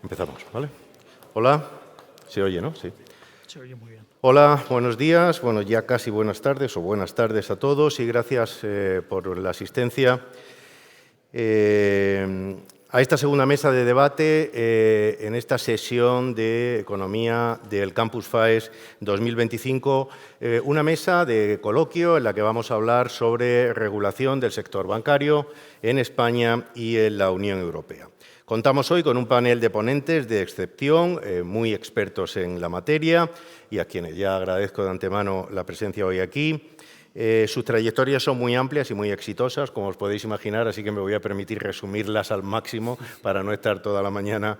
Empezamos, ¿vale? Hola, ¿se oye, no? Sí. Se oye muy bien. Hola, buenos días, bueno, ya casi buenas tardes o buenas tardes a todos y gracias por la asistencia a esta segunda mesa de debate en esta sesión de Economía del Campus FAES 2025, una mesa de coloquio en la que vamos a hablar sobre regulación del sector bancario en España y en la Unión Europea. Contamos hoy con un panel de ponentes de excepción, muy expertos en la materia y a quienes ya agradezco de antemano la presencia hoy aquí. Sus trayectorias son muy amplias y muy exitosas, como os podéis imaginar, así que me voy a permitir resumirlas al máximo para no estar toda la mañana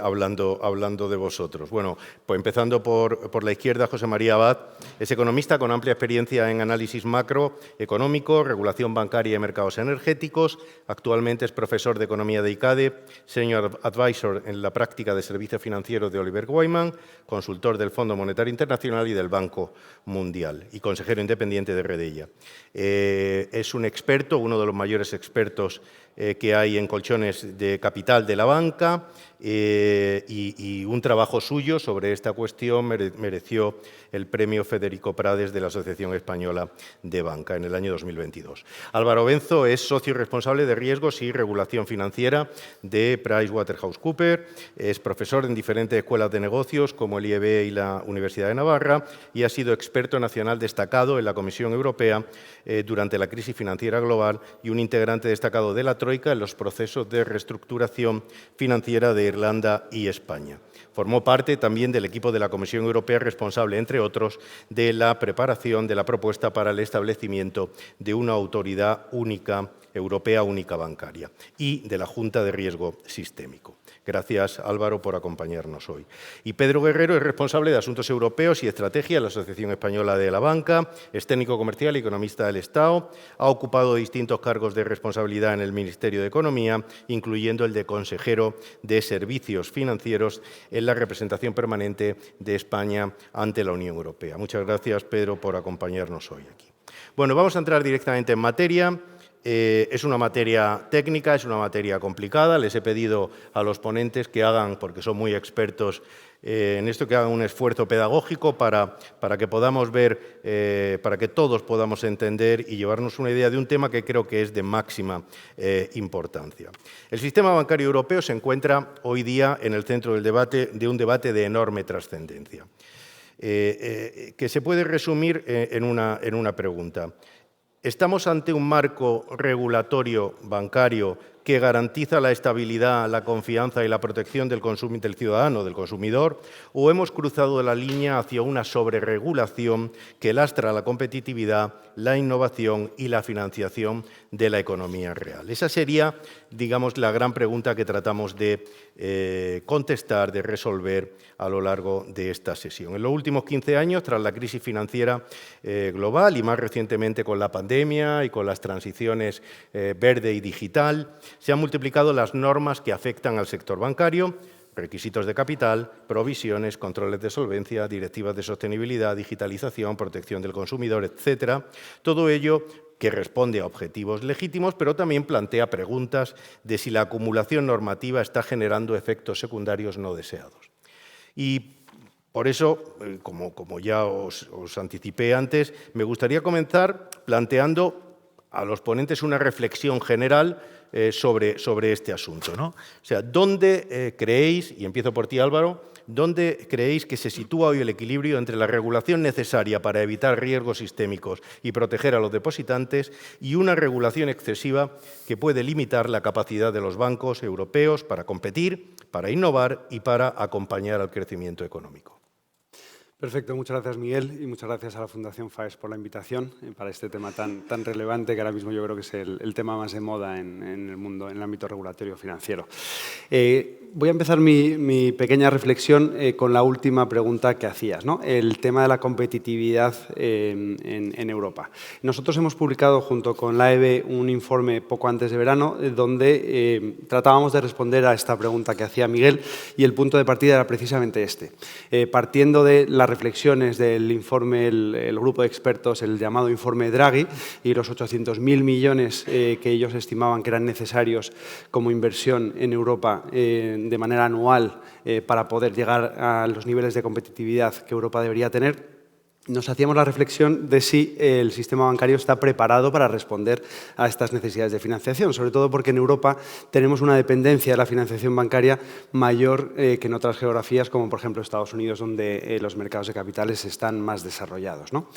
hablando de vosotros. Bueno, pues empezando por la izquierda, José María Abad es economista con amplia experiencia en análisis macroeconómico, regulación bancaria y mercados energéticos. Actualmente es profesor de Economía de ICADE, Senior Advisor en la práctica de servicios financieros de Oliver Wyman, consultor del Fondo Monetario Internacional y del Banco Mundial y consejero independiente de Redella. Es un experto, uno de los mayores expertos que hay en colchones de capital de la banca y un trabajo suyo sobre esta cuestión mereció el premio Federico Prades de la Asociación Española de Banca en el año 2022. Álvaro Benzo es socio responsable de riesgos y regulación financiera de PricewaterhouseCoopers, es profesor en diferentes escuelas de negocios como el IEB y la Universidad de Navarra y ha sido experto nacional destacado en la Comisión Europea durante la crisis financiera global y un integrante destacado de la Troika en los procesos de reestructuración financiera de Irlanda y España. Formó parte también del equipo de la Comisión Europea responsable, entre otros, de la preparación de la propuesta para el establecimiento de una autoridad europea única bancaria y de la Junta de Riesgo Sistémico. Gracias, Álvaro, por acompañarnos hoy. Y Pedro Guerrero es responsable de Asuntos Europeos y Estrategia de la Asociación Española de la Banca, es técnico comercial y economista del Estado, ha ocupado distintos cargos de responsabilidad en el Ministerio de Economía, incluyendo el de consejero de Servicios Financieros en la representación permanente de España ante la Unión Europea. Muchas gracias, Pedro, por acompañarnos hoy aquí. Bueno, vamos a entrar directamente en materia. Es una materia técnica, es una materia complicada. Les he pedido a los ponentes que hagan, porque son muy expertos en esto, que hagan un esfuerzo pedagógico para que podamos ver, para que todos podamos entender y llevarnos una idea de un tema que creo que es de máxima importancia. El sistema bancario europeo se encuentra hoy día en el centro del debate, de un debate de enorme trascendencia, que se puede resumir en una pregunta. ¿Estamos ante un marco regulatorio bancario que garantiza la estabilidad, la confianza y la protección del ciudadano, del consumidor, o hemos cruzado la línea hacia una sobreregulación que lastra la competitividad, la innovación y la financiación de la economía real? Esa sería, digamos, la gran pregunta que tratamos de contestar, de resolver a lo largo de esta sesión. En los últimos 15 años, tras la crisis financiera global y más recientemente con la pandemia y con las transiciones verde y digital, se han multiplicado las normas que afectan al sector bancario, requisitos de capital, provisiones, controles de solvencia, directivas de sostenibilidad, digitalización, protección del consumidor, etcétera. Todo ello que responde a objetivos legítimos, pero también plantea preguntas de si la acumulación normativa está generando efectos secundarios no deseados. Y por eso, como ya os anticipé antes, me gustaría comenzar planteando a los ponentes una reflexión general sobre este asunto, ¿no? O sea, ¿dónde creéis, y empiezo por ti, Álvaro, dónde creéis que se sitúa hoy el equilibrio entre la regulación necesaria para evitar riesgos sistémicos y proteger a los depositantes y una regulación excesiva que puede limitar la capacidad de los bancos europeos para competir, para innovar y para acompañar al crecimiento económico? Perfecto, muchas gracias, Miguel, y muchas gracias a la Fundación FAES por la invitación para este tema tan relevante que ahora mismo yo creo que es el tema más de moda en el mundo, en el ámbito regulatorio financiero. Voy a empezar mi pequeña reflexión con la última pregunta que hacías, ¿no? El tema de la competitividad en Europa. Nosotros hemos publicado junto con la AEB un informe poco antes de verano donde tratábamos de responder a esta pregunta que hacía Miguel y el punto de partida era precisamente este. Partiendo de la reflexiones del informe, el grupo de expertos, el llamado informe Draghi, y los 800.000 millones que ellos estimaban que eran necesarios como inversión en Europa de manera anual para poder llegar a los niveles de competitividad que Europa debería tener, nos hacíamos la reflexión de si el sistema bancario está preparado para responder a estas necesidades de financiación, sobre todo porque en Europa tenemos una dependencia de la financiación bancaria mayor que en otras geografías, como por ejemplo Estados Unidos, donde los mercados de capitales están más desarrollados, ¿no?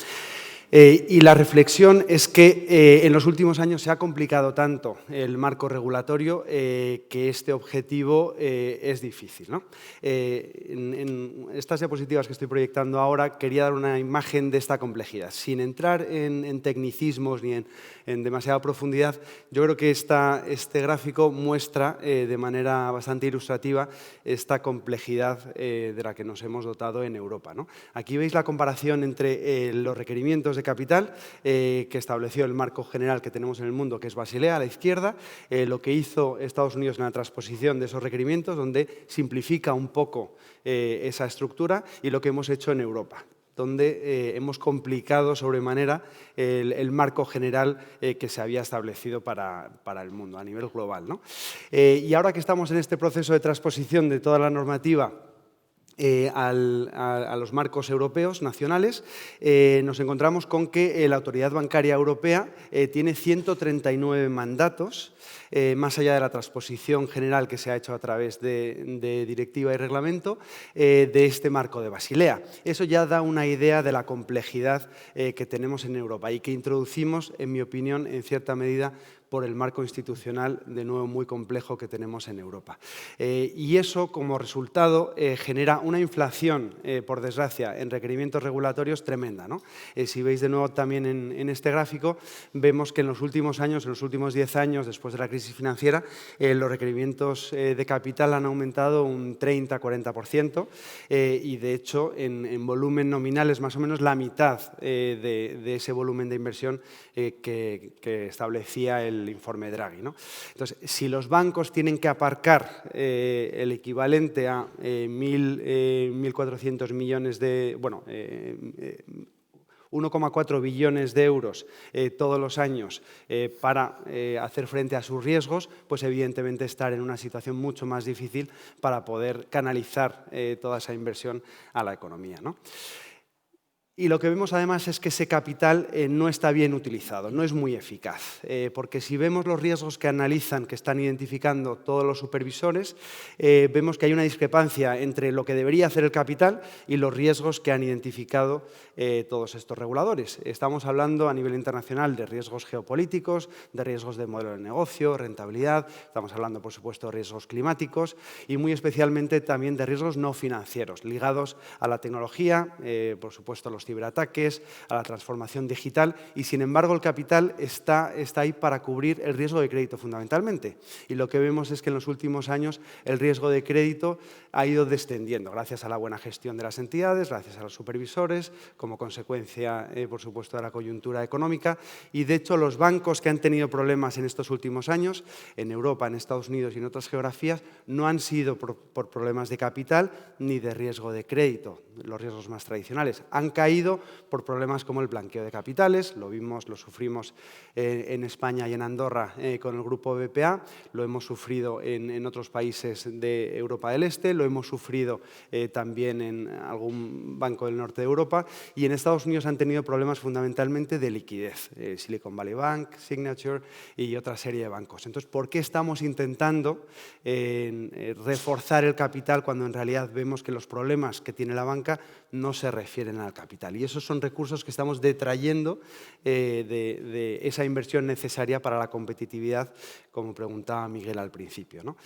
Y la reflexión es que en los últimos años se ha complicado tanto el marco regulatorio que este objetivo es difícil, ¿no? En estas diapositivas que estoy proyectando ahora quería dar una imagen de esta complejidad. Sin entrar en tecnicismos ni en demasiada profundidad, yo creo que este gráfico muestra de manera bastante ilustrativa esta complejidad de la que nos hemos dotado en Europa, ¿no? Aquí veis la comparación entre los requerimientos de capital que estableció el marco general que tenemos en el mundo, que es Basilea, a la izquierda, lo que hizo Estados Unidos en la transposición de esos requerimientos, donde simplifica un poco esa estructura, y lo que hemos hecho en Europa, donde hemos complicado sobremanera el marco general que se había establecido para el mundo a nivel global, ¿no? Y ahora que estamos en este proceso de transposición de toda la normativa a los marcos europeos nacionales, nos encontramos con que la Autoridad Bancaria Europea tiene 139 mandatos, más allá de la transposición general que se ha hecho a través de directiva y reglamento, de este marco de Basilea. Eso ya da una idea de la complejidad que tenemos en Europa y que introducimos, en mi opinión, en cierta medida, por el marco institucional, de nuevo, muy complejo que tenemos en Europa. Y eso, como resultado, genera una inflación, por desgracia, en requerimientos regulatorios tremenda, ¿no? Si veis de nuevo también en este gráfico, vemos que en los últimos años, en los últimos 10 años, después de la crisis financiera, los requerimientos de capital han aumentado un 30-40%, y de hecho, en volumen nominal es más o menos la mitad de ese volumen de inversión que establecía el informe Draghi, ¿no? Entonces, si los bancos tienen que aparcar el equivalente a 1.400 millones de, bueno, 1,4 billones de euros todos los años para hacer frente a sus riesgos, pues evidentemente estar en una situación mucho más difícil para poder canalizar toda esa inversión a la economía, ¿no? Y lo que vemos además es que ese capital no está bien utilizado, no es muy eficaz, porque si vemos los riesgos que analizan, que están identificando todos los supervisores, vemos que hay una discrepancia entre lo que debería hacer el capital y los riesgos que han identificado todos estos reguladores. Estamos hablando a nivel internacional de riesgos geopolíticos, de riesgos de modelo de negocio, rentabilidad, estamos hablando por supuesto de riesgos climáticos y muy especialmente también de riesgos no financieros, ligados a la tecnología, por supuesto los ciberataques, a la transformación digital, y sin embargo el capital está ahí para cubrir el riesgo de crédito fundamentalmente. Y lo que vemos es que en los últimos años el riesgo de crédito ha ido descendiendo gracias a la buena gestión de las entidades, gracias a los supervisores, como consecuencia, por supuesto, de la coyuntura económica. Y de hecho los bancos que han tenido problemas en estos últimos años, en Europa, en Estados Unidos y en otras geografías, no han sido por problemas de capital ni de riesgo de crédito, los riesgos más tradicionales. Han caído por problemas como el blanqueo de capitales, lo vimos, lo sufrimos en España y en Andorra con el grupo BPA, lo hemos sufrido en otros países de Europa del Este, lo hemos sufrido también en algún banco del norte de Europa, y en Estados Unidos han tenido problemas fundamentalmente de liquidez, Silicon Valley Bank, Signature y otra serie de bancos. Entonces, ¿por qué estamos intentando reforzar el capital cuando en realidad vemos que los problemas que tiene la banca no se refieren al capital? Y esos son recursos que estamos detrayendo de esa inversión necesaria para la competitividad, como preguntaba Miguel al principio, ¿no?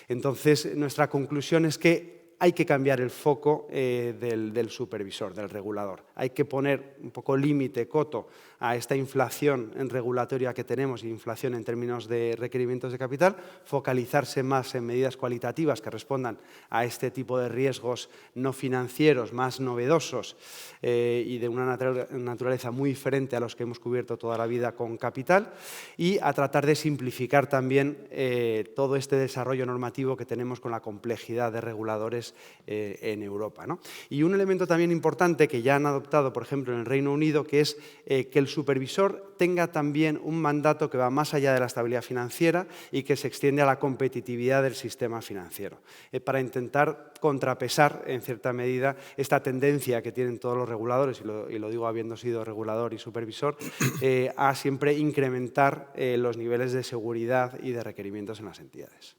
Entonces, nuestra conclusión es que hay que cambiar el foco del supervisor, del regulador. Hay que poner un poco límite, coto, a esta inflación regulatoria que tenemos, inflación en términos de requerimientos de capital, focalizarse más en medidas cualitativas que respondan a este tipo de riesgos no financieros, más novedosos y de una naturaleza muy diferente a los que hemos cubierto toda la vida con capital, y a tratar de simplificar también todo este desarrollo normativo que tenemos con la complejidad de reguladores reguladores en Europa, ¿no? Y un elemento también importante que ya han adoptado, por ejemplo, en el Reino Unido, que es que el supervisor tenga también un mandato que va más allá de la estabilidad financiera y que se extiende a la competitividad del sistema financiero, para intentar contrapesar, en cierta medida, esta tendencia que tienen todos los reguladores, y lo digo habiendo sido regulador y supervisor, a siempre incrementar los niveles de seguridad y de requerimientos en las entidades.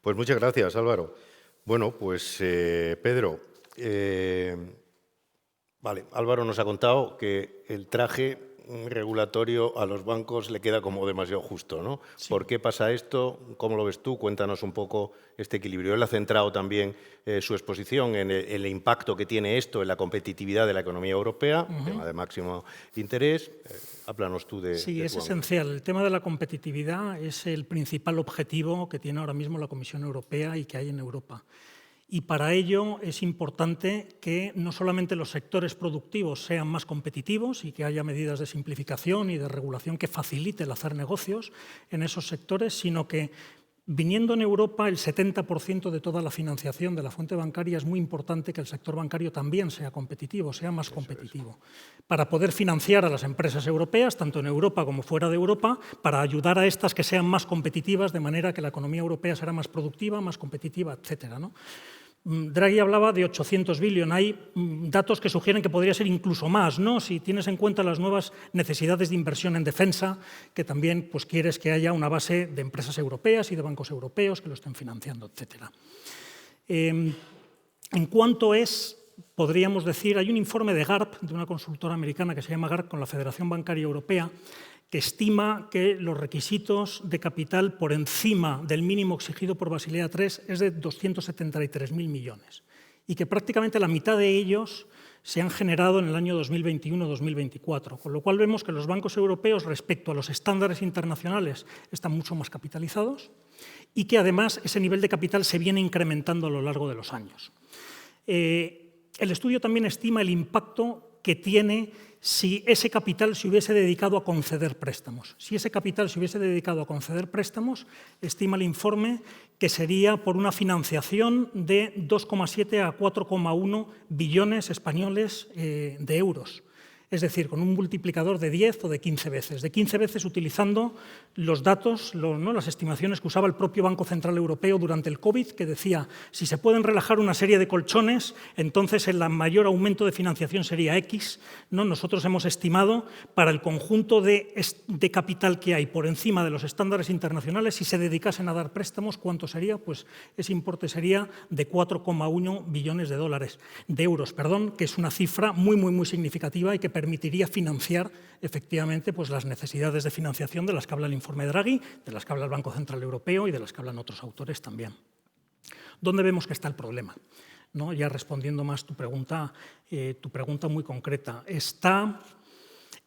Pues muchas gracias, Álvaro. Bueno, pues Pedro, vale, Álvaro nos ha contado que el traje regulatorio a los bancos le queda como demasiado justo, ¿no? Sí. ¿Por qué pasa esto? ¿Cómo lo ves tú? Cuéntanos un poco este equilibrio. Él ha centrado también su exposición en el impacto que tiene esto en la competitividad de la economía europea, tema de máximo interés. Háblanos tú de... Sí, de es esencial. El tema de la competitividad es el principal objetivo que tiene ahora mismo la Comisión Europea y que hay en Europa. Y para ello es importante que no solamente los sectores productivos sean más competitivos y que haya medidas de simplificación y de regulación que facilite el hacer negocios en esos sectores, sino que viniendo en Europa el 70% de toda la financiación de la fuente bancaria, es muy importante que el sector bancario también sea competitivo, sea más competitivo, para poder financiar a las empresas europeas, tanto en Europa como fuera de Europa, para ayudar a estas que sean más competitivas, de manera que la economía europea será más productiva, más competitiva, etcétera, ¿no? Draghi hablaba de 800 billones. Hay datos que sugieren que podría ser incluso más, ¿no? Si tienes en cuenta las nuevas necesidades de inversión en defensa, que también pues, quieres que haya una base de empresas europeas y de bancos europeos que lo estén financiando, etc. En cuanto podríamos decir, hay un informe de GARP, de una consultora americana que se llama GARP, con la Federación Bancaria Europea, que estima que los requisitos de capital por encima del mínimo exigido por Basilea III es de 273.000 millones y que prácticamente la mitad de ellos se han generado en el año 2021-2024, con lo cual vemos que los bancos europeos respecto a los estándares internacionales están mucho más capitalizados y que además ese nivel de capital se viene incrementando a lo largo de los años. El estudio también estima el impacto que tiene si ese capital se hubiese dedicado a conceder préstamos. Si ese capital se hubiese dedicado a conceder préstamos, estima el informe que sería por una financiación de 2,7 a 4,1 billones españoles de euros. Es decir, con un multiplicador de 10 o de 15 veces. De 15 veces utilizando los datos, las estimaciones que usaba el propio Banco Central Europeo durante el COVID, que decía, si se pueden relajar una serie de colchones, entonces el mayor aumento de financiación sería X. ¿No? Nosotros hemos estimado para el conjunto de capital que hay por encima de los estándares internacionales, si se dedicasen a dar préstamos, ¿cuánto sería? Pues ese importe sería de 4,1 billones de euros, que es una cifra muy, muy, muy significativa y que permitiría financiar efectivamente pues, las necesidades de financiación de las que habla el informe Draghi, de las que habla el Banco Central Europeo y de las que hablan otros autores también. ¿Dónde vemos que está el problema? ¿No? Ya respondiendo más tu pregunta muy concreta. Está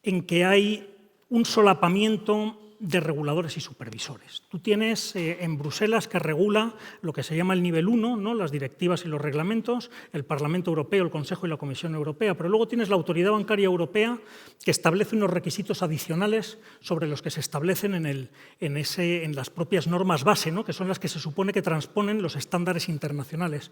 en que hay un solapamiento de reguladores y supervisores. Tú tienes en Bruselas que regula lo que se llama el nivel 1, ¿no? Las directivas y los reglamentos, el Parlamento Europeo, el Consejo y la Comisión Europea, pero luego tienes la Autoridad Bancaria Europea que establece unos requisitos adicionales sobre los que se establecen en las propias normas base, ¿no? Que son las que se supone que transponen los estándares internacionales.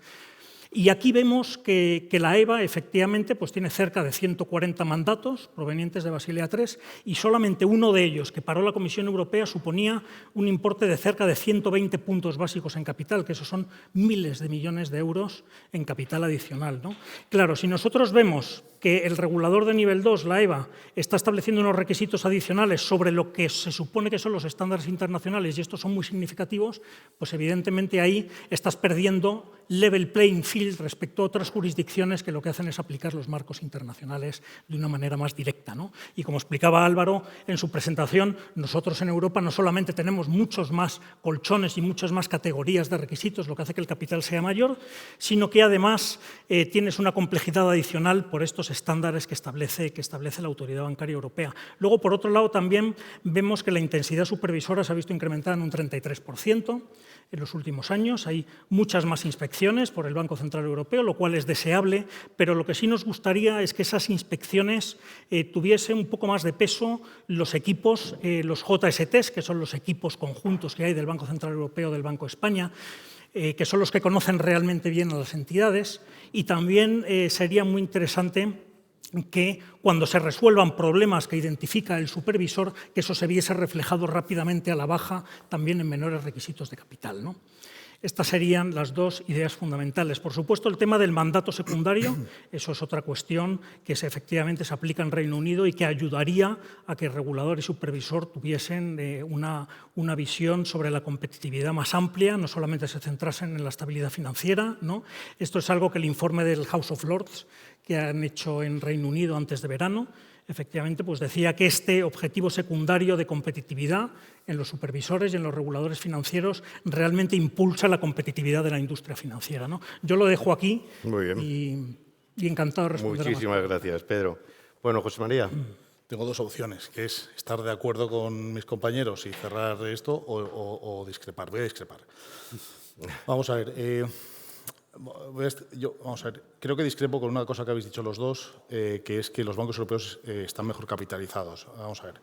Y aquí vemos que la EBA efectivamente pues, tiene cerca de 140 mandatos provenientes de Basilea III y solamente uno de ellos, que paró la Comisión Europea, suponía un importe de cerca de 120 puntos básicos en capital, que esos son miles de millones de euros en capital adicional, ¿no? Claro, si nosotros vemos que el regulador de nivel 2, la EBA, está estableciendo unos requisitos adicionales sobre lo que se supone que son los estándares internacionales y estos son muy significativos, pues evidentemente ahí estás perdiendo level playing field respecto a otras jurisdicciones que lo que hacen es aplicar los marcos internacionales de una manera más directa, ¿no? Y como explicaba Álvaro en su presentación, nosotros en Europa no solamente tenemos muchos más colchones y muchas más categorías de requisitos, lo que hace que el capital sea mayor, sino que además tienes una complejidad adicional por estos estándares que establece la Autoridad Bancaria Europea. Luego, por otro lado, también vemos que la intensidad supervisora se ha visto incrementada en un 33% en los últimos años. Hay muchas más inspecciones por el Banco Central Europeo, lo cual es deseable, pero lo que sí nos gustaría es que esas inspecciones tuviesen un poco más de peso los equipos, los JSTs, que son los equipos conjuntos que hay del Banco Central Europeo, del Banco de España. que son los que conocen realmente bien a las entidades, y también sería muy interesante que cuando se resuelvan problemas que identifica el supervisor, que eso se viese reflejado rápidamente a la baja también en menores requisitos de capital, ¿no? Estas serían las dos ideas fundamentales. Por supuesto, el tema del mandato secundario, eso es otra cuestión que efectivamente se aplica en Reino Unido y que ayudaría a que regulador y supervisor tuviesen una visión sobre la competitividad más amplia, no solamente se centrasen en la estabilidad financiera, ¿no? Esto es algo que el informe del House of Lords que han hecho en Reino Unido antes de verano, efectivamente, pues decía que este objetivo secundario de competitividad en los supervisores y en los reguladores financieros realmente impulsa la competitividad de la industria financiera, ¿no? Yo lo dejo aquí. Muy bien. Y encantado de responder. Muchísimas gracias, Pedro. Bueno, José María. Tengo dos opciones, que es estar de acuerdo con mis compañeros y cerrar esto o discrepar. Voy a discrepar. Vamos a ver. Vamos a ver, creo que discrepo con una cosa que habéis dicho los dos, que es que los bancos europeos están mejor capitalizados. Vamos a ver.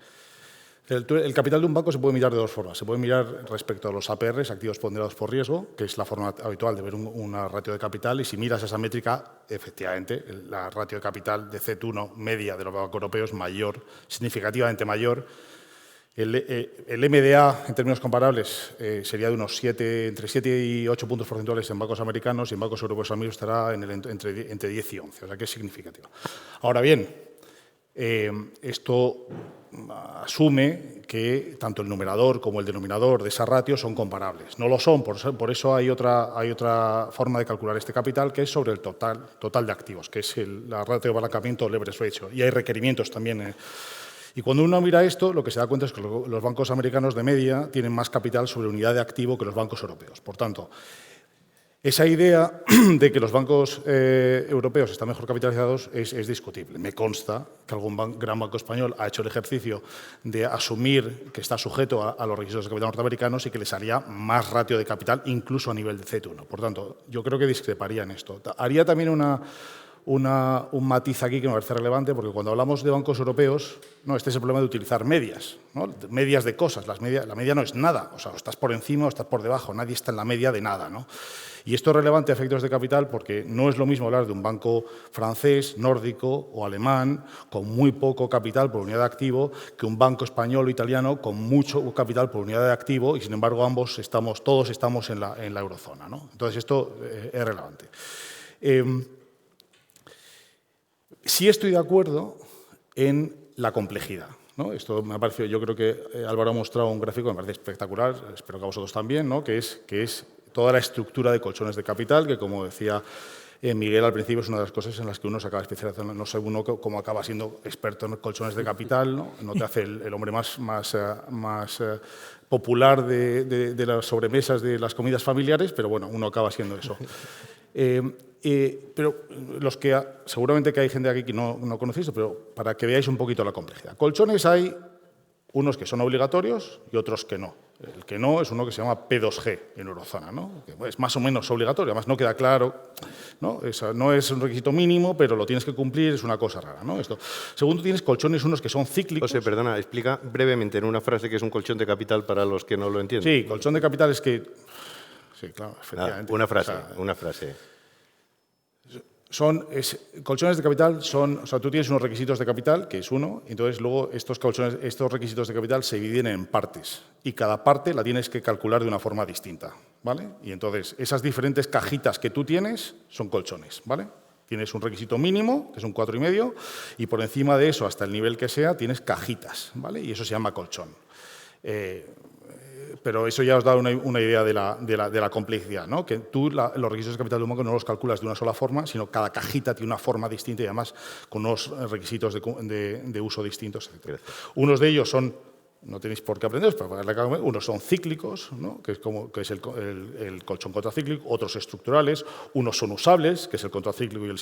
El capital de un banco se puede mirar de dos formas. Se puede mirar respecto a los APRs, activos ponderados por riesgo, que es la forma habitual de ver una ratio de capital, y si miras esa métrica, efectivamente, la ratio de capital de CET1 media de los bancos europeos es mayor, significativamente mayor. El MDA, en términos comparables, sería de unos entre 7 y 8 puntos porcentuales en bancos americanos, y en bancos europeos amigos estará entre 10 y 11, o sea que es significativo. Ahora bien, esto asume que tanto el numerador como el denominador de esa ratio son comparables. No lo son, por eso hay otra forma de calcular este capital, que es sobre el total de activos, que es la ratio de apalancamiento o leverage ratio, y hay requerimientos también. Y cuando uno mira esto, lo que se da cuenta es que los bancos americanos de media tienen más capital sobre unidad de activo que los bancos europeos. Por tanto, esa idea de que los bancos europeos están mejor capitalizados es discutible. Me consta que algún gran banco español ha hecho el ejercicio de asumir que está sujeto a los requisitos de capital norteamericanos y que les haría más ratio de capital, incluso a nivel de CET1. Por tanto, yo creo que discreparía en esto. Haría también un matiz aquí que me parece relevante, porque cuando hablamos de bancos europeos, no, este es el problema de utilizar medias, ¿no? Medias de cosas. La media no es nada, o sea, o estás por encima o estás por debajo, nadie está en la media de nada, ¿no? Y esto es relevante a efectos de capital porque no es lo mismo hablar de un banco francés, nórdico o alemán con muy poco capital por unidad de activo que un banco español o italiano con mucho capital por unidad de activo, y sin embargo todos estamos en la eurozona, ¿no? Entonces esto es relevante. Sí estoy de acuerdo en la complejidad, ¿no? Esto me ha parecido, yo creo que Álvaro ha mostrado un gráfico que me parece espectacular, espero que a vosotros también, ¿no? que es toda la estructura de colchones de capital, que como decía Miguel al principio es una de las cosas en las que uno se acaba especializando. No sé uno cómo acaba siendo experto en colchones de capital, no te hace el hombre más popular de las sobremesas de las comidas familiares, pero bueno, uno acaba siendo eso. Pero seguramente que hay gente aquí que no conocéis, pero para que veáis un poquito la complejidad. Colchones hay unos que son obligatorios y otros que no. El que no es uno que se llama P2G en eurozona, ¿no? Que es más o menos obligatorio, además no queda claro, ¿no? No es un requisito mínimo, pero lo tienes que cumplir, es una cosa rara, ¿no? Esto. Segundo, tienes colchones unos que son cíclicos. José, perdona, explica brevemente en una frase qué es un colchón de capital para los que no lo entienden. Sí, colchón de capital es que... Sí, claro, efectivamente. Una frase. Colchones de capital o sea, tú tienes unos requisitos de capital, que es uno, y entonces luego estos requisitos de capital se dividen en partes, y cada parte la tienes que calcular de una forma distinta, ¿vale? Y entonces esas diferentes cajitas que tú tienes son colchones, ¿vale? Tienes un requisito mínimo, que es un 4,5, y por encima de eso, hasta el nivel que sea, tienes cajitas, ¿vale? Y eso se llama colchón. Pero eso ya os da una idea de la complejidad, ¿no? Que tú los requisitos de capital de un banco no los calculas de una sola forma, sino cada cajita tiene una forma distinta y además con unos requisitos de uso distintos, etc. Unos de ellos son, no tenéis por qué aprenderos, pero unos son cíclicos, ¿no? que es el colchón contracíclico, otros estructurales, unos son usables, que es el contracíclico y el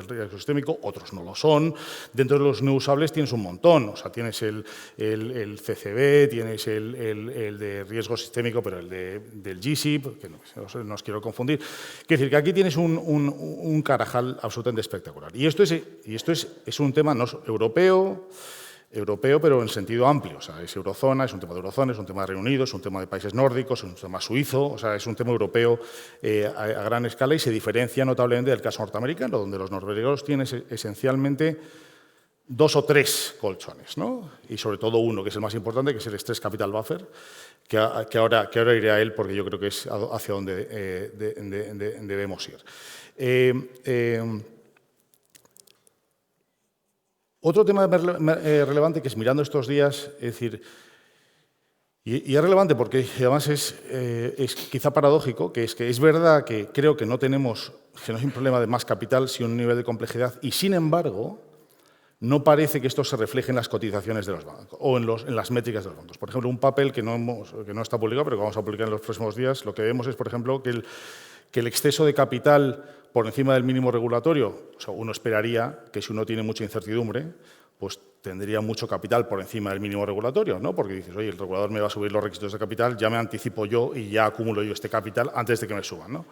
riesgo sistémico, otros no lo son. Dentro de los no usables tienes un montón, o sea, tienes el CCB, tienes el de riesgo sistémico, pero el del GSIP, que no os quiero confundir. Quiero decir que aquí tienes un carajal absolutamente espectacular. Y esto es un tema no europeo, europeo, pero en sentido amplio. O sea, es eurozona, es un tema de eurozona, es un tema de Reino Unido, es un tema de países nórdicos, es un tema suizo, o sea, es un tema europeo a gran escala y se diferencia notablemente del caso norteamericano, donde los noruegos tienen esencialmente 2 o 3 colchones, ¿no? Y sobre todo uno, que es el más importante, que es el Stress Capital Buffer, que ahora iré a él porque yo creo que es hacia donde debemos ir. Otro tema relevante que es mirando estos días, es decir, y es relevante porque además es quizá paradójico, que es verdad que creo que no hay un problema de más capital, sino un nivel de complejidad, y sin embargo, no parece que esto se refleje en las cotizaciones de los bancos o en las métricas de los bancos. Por ejemplo, un papel que no está publicado, pero que vamos a publicar en los próximos días, lo que vemos es, por ejemplo, que el exceso de capital por encima del mínimo regulatorio, o sea, uno esperaría que si uno tiene mucha incertidumbre, pues tendría mucho capital por encima del mínimo regulatorio, ¿no? Porque dices, oye, el regulador me va a subir los requisitos de capital, ya me anticipo yo y ya acumulo yo este capital antes de que me suban, ¿no?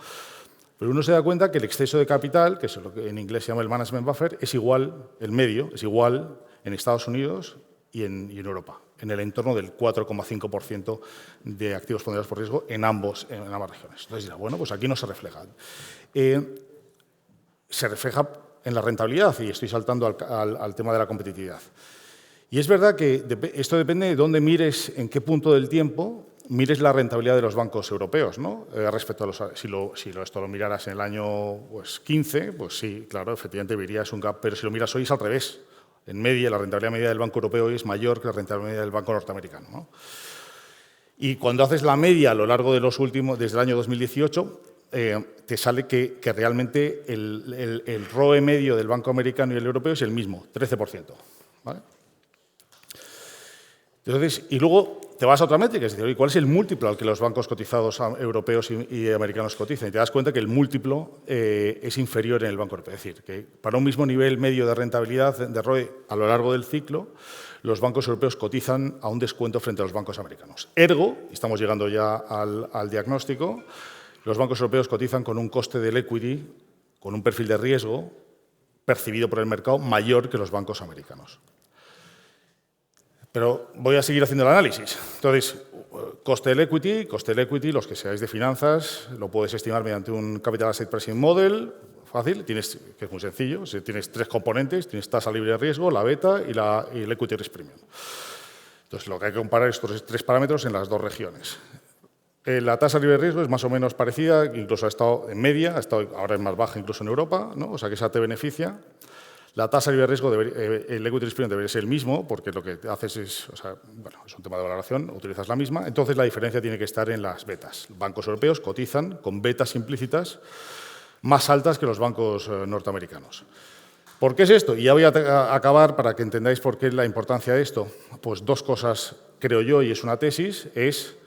Pero uno se da cuenta que el exceso de capital, que es lo que en inglés se llama el management buffer, es igual, el medio, es igual en Estados Unidos y en Europa, en el entorno del 4,5% de activos ponderados por riesgo en ambas regiones. Entonces dirá, bueno, pues aquí no se refleja. Se refleja en la rentabilidad, y estoy saltando al tema de la competitividad. Y es verdad que esto depende de dónde mires, en qué punto del tiempo mires la rentabilidad de los bancos europeos, ¿no? Respecto a esto lo miraras en el año 15, pues sí, claro, efectivamente verías un gap, pero si lo miras hoy es al revés. En media, la rentabilidad media del banco europeo hoy es mayor que la rentabilidad media del banco norteamericano, ¿no? Y cuando haces la media a lo largo de desde el año 2018, te sale que realmente el ROE medio del banco americano y el europeo es el mismo, 13%. ¿Vale? Entonces, y luego te vas a otra métrica, es decir, ¿cuál es el múltiplo al que los bancos cotizados europeos y americanos cotizan? Y te das cuenta que el múltiplo es inferior en el banco europeo. Es decir, que para un mismo nivel medio de rentabilidad de ROE a lo largo del ciclo, los bancos europeos cotizan a un descuento frente a los bancos americanos. Ergo, y estamos llegando ya al diagnóstico, los bancos europeos cotizan con un coste del equity, con un perfil de riesgo percibido por el mercado mayor que los bancos americanos. Pero voy a seguir haciendo el análisis. Entonces, coste del equity, los que seáis de finanzas, lo puedes estimar mediante un Capital Asset Pricing Model, fácil, que es muy sencillo. Tienes 3 componentes, tienes tasa libre de riesgo, la beta y el equity risk premium. Entonces, lo que hay que comparar es estos 3 parámetros en las 2 regiones. La tasa libre de riesgo es más o menos parecida, incluso ha estado en media, ahora es más baja incluso en Europa, ¿no? O sea que esa te beneficia. La tasa libre de riesgo, el equity risk premium debería ser el mismo, porque lo que haces es un tema de valoración, utilizas la misma. Entonces, la diferencia tiene que estar en las betas. Bancos europeos cotizan con betas implícitas más altas que los bancos norteamericanos. ¿Por qué es esto? Y ya voy a acabar para que entendáis por qué es la importancia de esto. Pues 2 cosas, creo yo, y es una tesis, es,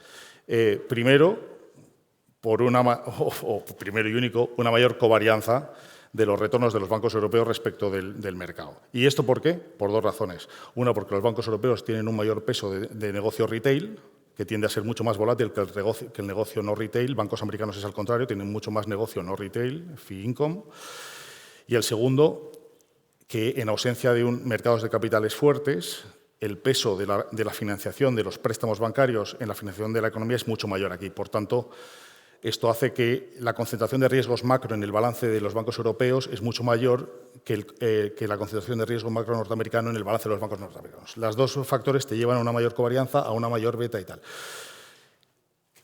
primero y único, una mayor covarianza de los retornos de los bancos europeos respecto del mercado. ¿Y esto por qué? Por 2 razones. Una, porque los bancos europeos tienen un mayor peso de negocio retail, que tiende a ser mucho más volátil que el negocio no retail. Bancos americanos es al contrario, tienen mucho más negocio no retail, fee income. Y el segundo, que en ausencia de mercados de capitales fuertes, el peso de la financiación de los préstamos bancarios en la financiación de la economía es mucho mayor aquí. Por tanto, esto hace que la concentración de riesgos macro en el balance de los bancos europeos es mucho mayor que la concentración de riesgo macro norteamericano en el balance de los bancos norteamericanos. Los 2 factores te llevan a una mayor covarianza, a una mayor beta y tal.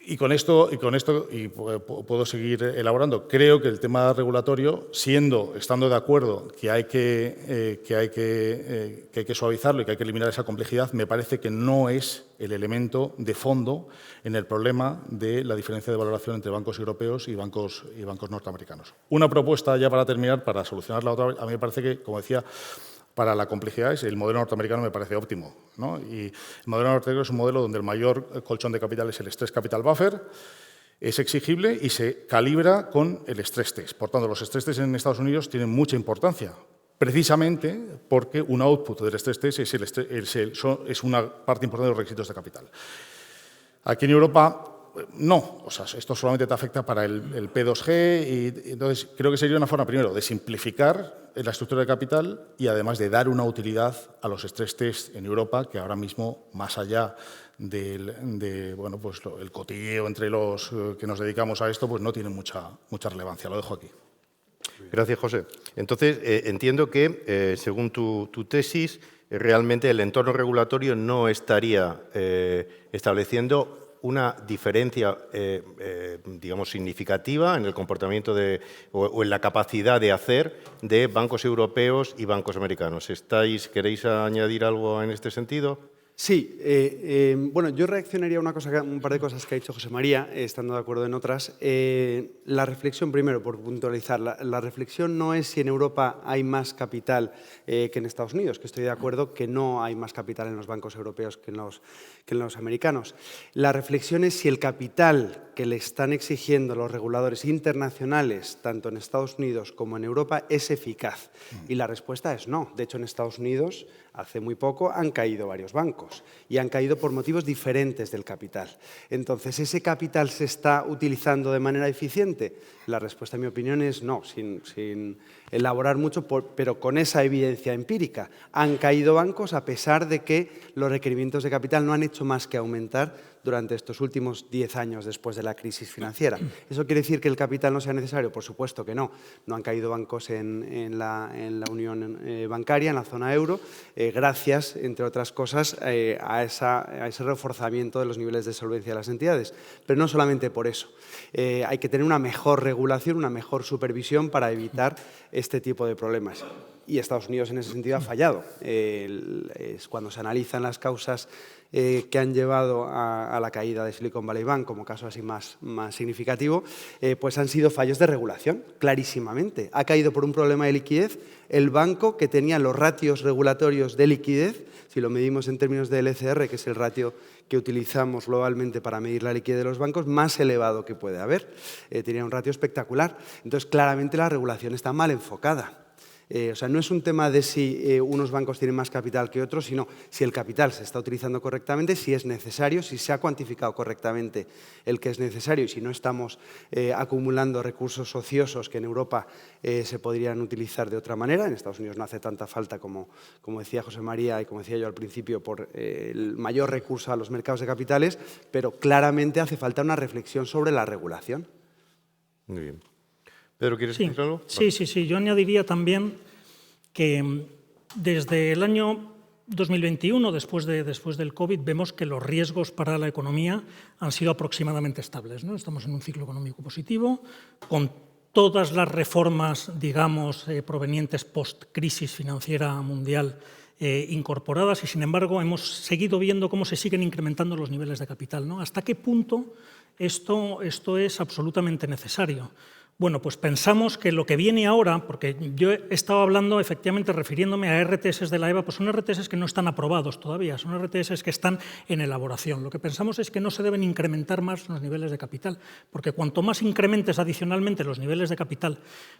Y con esto puedo seguir elaborando. Creo que el tema regulatorio, estando de acuerdo que hay que suavizarlo y que hay que eliminar esa complejidad, me parece que no es el elemento de fondo en el problema de la diferencia de valoración entre bancos europeos y bancos norteamericanos. Una propuesta, ya para terminar, para solucionar la otra, a mí me parece que, como decía, para la complejidad, el modelo norteamericano me parece óptimo, ¿no? Y el modelo norteamericano es un modelo donde el mayor colchón de capital es el Stress Capital Buffer, es exigible y se calibra con el Stress Test. Por tanto, los Stress Test en Estados Unidos tienen mucha importancia, precisamente porque un output del Stress Test es una parte importante de los requisitos de capital. Aquí en Europa No, o sea, esto solamente te afecta para el P2G y entonces creo que sería una forma, primero, de simplificar la estructura de capital y además de dar una utilidad a los stress test en Europa, que ahora mismo, más allá bueno, pues el cotilleo entre los que nos dedicamos a esto, pues no tiene mucha relevancia. Lo dejo aquí. Gracias, José. Entonces, entiendo que, según tu tesis, realmente el entorno regulatorio no estaría estableciendo una diferencia, digamos, significativa en el comportamiento o en la capacidad de hacer de bancos europeos y bancos americanos. ¿Queréis añadir algo en este sentido? Sí, bueno, yo reaccionaría a un par de cosas que ha dicho José María, estando de acuerdo en otras. La reflexión, primero, por puntualizar, la reflexión no es si en Europa hay más capital que en Estados Unidos, que estoy de acuerdo que no hay más capital en los bancos europeos que en los americanos. La reflexión es si el capital que le están exigiendo los reguladores internacionales, tanto en Estados Unidos como en Europa, es eficaz. Y la respuesta es no. De hecho, en Estados Unidos, hace muy poco, han caído varios bancos y han caído por motivos diferentes del capital. Entonces, ¿ese capital se está utilizando de manera eficiente? La respuesta, en mi opinión, es no, sin elaborar mucho, pero con esa evidencia empírica. Han caído bancos a pesar de que los requerimientos de capital no han hecho más que aumentar durante estos últimos 10 años después de la crisis financiera. ¿Eso quiere decir que el capital no sea necesario? Por supuesto que no. No han caído bancos en la unión bancaria, en la zona euro, gracias, entre otras cosas, a ese reforzamiento de los niveles de solvencia de las entidades. Pero no solamente por eso. Hay que tener una mejor regulación, una mejor supervisión para evitar este tipo de problemas. Y Estados Unidos en ese sentido ha fallado. Es cuando se analizan las causas que han llevado a la caída de Silicon Valley Bank, como caso así más significativo, pues han sido fallos de regulación, clarísimamente. Ha caído por un problema de liquidez el banco que tenía los ratios regulatorios de liquidez, si lo medimos en términos de LCR, que es el ratio que utilizamos globalmente para medir la liquidez de los bancos, más elevado que puede haber. Tenía un ratio espectacular. Entonces, claramente la regulación está mal enfocada. O sea, no es un tema de si unos bancos tienen más capital que otros, sino si el capital se está utilizando correctamente, si es necesario, si se ha cuantificado correctamente el que es necesario y si no estamos acumulando recursos ociosos que en Europa se podrían utilizar de otra manera. En Estados Unidos no hace tanta falta, como decía José María y como decía yo al principio, por el mayor recurso a los mercados de capitales, pero claramente hace falta una reflexión sobre la regulación. Muy bien. Pedro, ¿quieres decir algo? Sí. Yo añadiría también que desde el año 2021, después del COVID, vemos que los riesgos para la economía han sido aproximadamente estables, ¿no? Estamos en un ciclo económico positivo, con todas las reformas, digamos, provenientes post-crisis financiera mundial incorporadas y, sin embargo, hemos seguido viendo cómo se siguen incrementando los niveles de capital, ¿no? ¿Hasta qué punto esto es absolutamente necesario? Bueno, pues pensamos que lo que viene ahora, porque yo he estado hablando, efectivamente, refiriéndome a RTS de la EBA, pues son RTS que no están aprobados todavía, son RTS que están en elaboración. Lo que pensamos es que no se deben incrementar más los niveles de capital, porque cuanto más incrementes adicionalmente los niveles de capital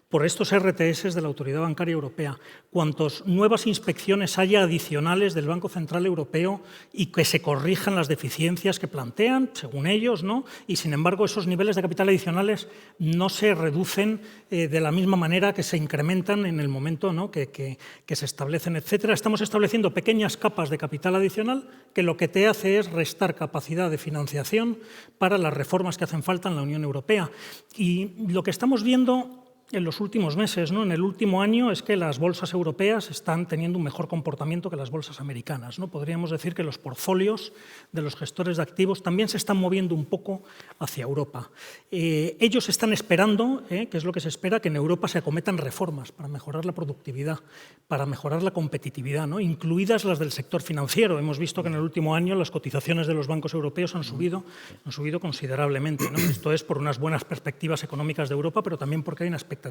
por estos RTS de la Autoridad Bancaria Europea, cuantos nuevas inspecciones haya adicionales del Banco Central Europeo y que se corrijan las deficiencias que plantean, según ellos, ¿no? Y, sin embargo, esos niveles de capital adicionales no se reducen de la misma manera que se incrementan en el momento, ¿no?, que se establecen, etcétera. Estamos estableciendo pequeñas capas de capital adicional que lo que te hace es restar capacidad de financiación para las reformas que hacen falta en la Unión Europea. Y lo que estamos viendo en los últimos meses, ¿no?, en el último año, es que las bolsas europeas están teniendo un mejor comportamiento que las bolsas americanas, ¿no? Podríamos decir que los portfolios de los gestores de activos también se están moviendo un poco hacia Europa. Ellos están esperando, que es lo que se espera, que en Europa se acometan reformas para mejorar la productividad, para mejorar la competitividad, ¿no?, incluidas las del sector financiero. Hemos visto que en el último año las cotizaciones de los bancos europeos han subido considerablemente, ¿no? Esto es por unas buenas perspectivas económicas de Europa, pero también porque hay una expectativa.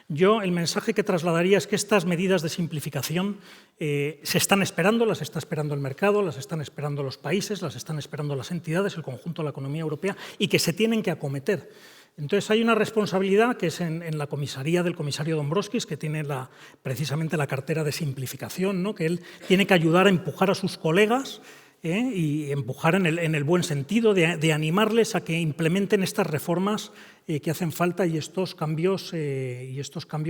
Yo el mensaje que trasladaría es que estas medidas de simplificación se están esperando, las está esperando el mercado, las están esperando los países, las están esperando las entidades, el conjunto de la economía europea, y que se tienen que acometer. Entonces hay una responsabilidad que es en la comisaría del comisario Dombrovskis, que tiene precisamente la cartera de simplificación, ¿no?, que él tiene que ayudar a empujar a sus colegas y empujar en el buen sentido, de animarles a que implementen estas reformas que hacen falta y estos cambios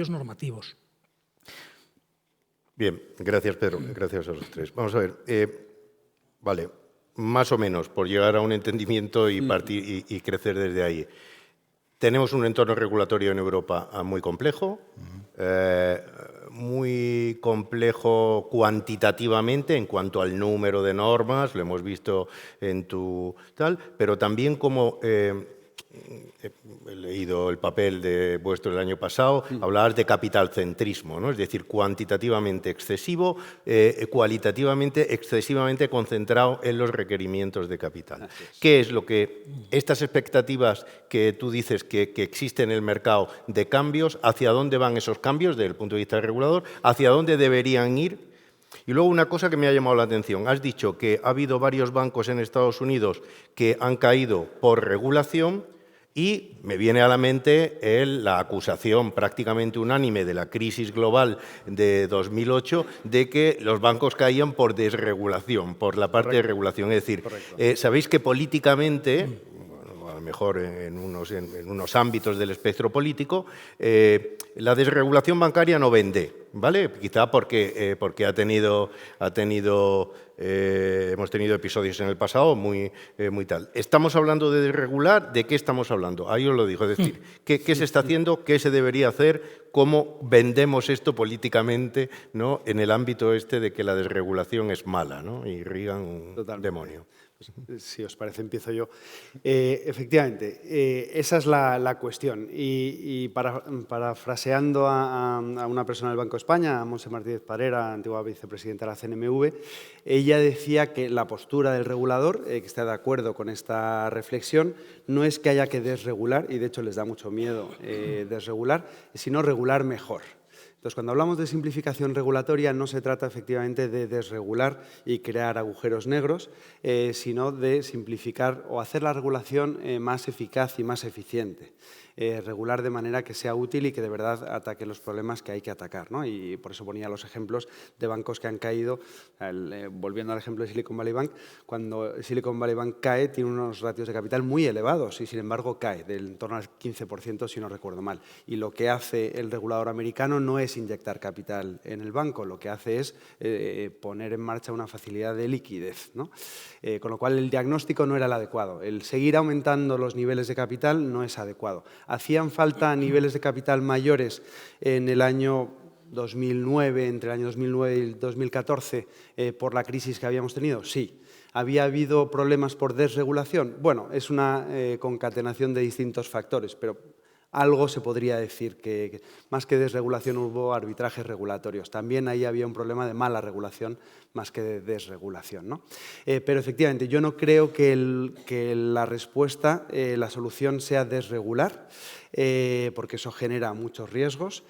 normativos. Bien, gracias Pedro, gracias a los tres. Vamos a ver, vale, más o menos, por llegar a un entendimiento y partir y crecer desde ahí. Tenemos un entorno regulatorio en Europa muy complejo, cuantitativamente en cuanto al número de normas, lo hemos visto en tu tal, pero también como he leído el papel de vuestro el año pasado, hablabas de capitalcentrismo, ¿no? Es decir, cuantitativamente excesivo, cualitativamente excesivamente concentrado en los requerimientos de capital. ¿Qué es lo que estas expectativas que tú dices que existen en el mercado de cambios, hacia dónde van esos cambios desde el punto de vista del regulador, hacia dónde deberían ir? Y luego una cosa que me ha llamado la atención. Has dicho que ha habido varios bancos en Estados Unidos que han caído por regulación y me viene a la mente la acusación prácticamente unánime de la crisis global de 2008 de que los bancos caían por desregulación, por la parte de regulación. Es decir, sabéis que políticamente, a lo mejor en unos ámbitos del espectro político, la desregulación bancaria no vende, ¿vale? Quizá porque hemos tenido episodios en el pasado muy tal. ¿Estamos hablando de desregular? ¿De qué estamos hablando? Ahí os lo digo. Es decir, ¿qué se está haciendo? ¿Qué se debería hacer? ¿Cómo vendemos esto políticamente, ¿no? En el ámbito de que la desregulación es mala, ¿no? Y Reagan un demonio. Si os parece, empiezo yo. Efectivamente, esa es la cuestión. Y parafraseando a una persona del Banco de España, a Montse Martínez Parera, antigua vicepresidenta de la CNMV, ella decía que la postura del regulador, que está de acuerdo con esta reflexión, no es que haya que desregular, y de hecho les da mucho miedo desregular, sino regular mejor. Entonces, cuando hablamos de simplificación regulatoria, no se trata efectivamente de desregular y crear agujeros negros, sino de simplificar o hacer la regulación más eficaz y más eficiente. Regular de manera que sea útil y que de verdad ataque los problemas que hay que atacar, ¿no? Y por eso ponía los ejemplos de bancos que han caído. Volviendo al ejemplo de Silicon Valley Bank, cuando Silicon Valley Bank cae, tiene unos ratios de capital muy elevados y, sin embargo, cae en torno al 15%, si no recuerdo mal. Y lo que hace el regulador americano no es inyectar capital en el banco, lo que hace es poner en marcha una facilidad de liquidez, ¿no? Con lo cual, el diagnóstico no era el adecuado. El seguir aumentando los niveles de capital no es adecuado. ¿Hacían falta niveles de capital mayores en el año 2009, entre el año 2009 y el 2014, por la crisis que habíamos tenido? Sí. ¿Había habido problemas por desregulación? Bueno, es una concatenación de distintos factores, pero algo se podría decir que más que desregulación hubo arbitrajes regulatorios. También ahí había un problema de mala regulación más que de desregulación, ¿no? Pero efectivamente yo no creo que la respuesta, la solución sea desregular, porque eso genera muchos riesgos,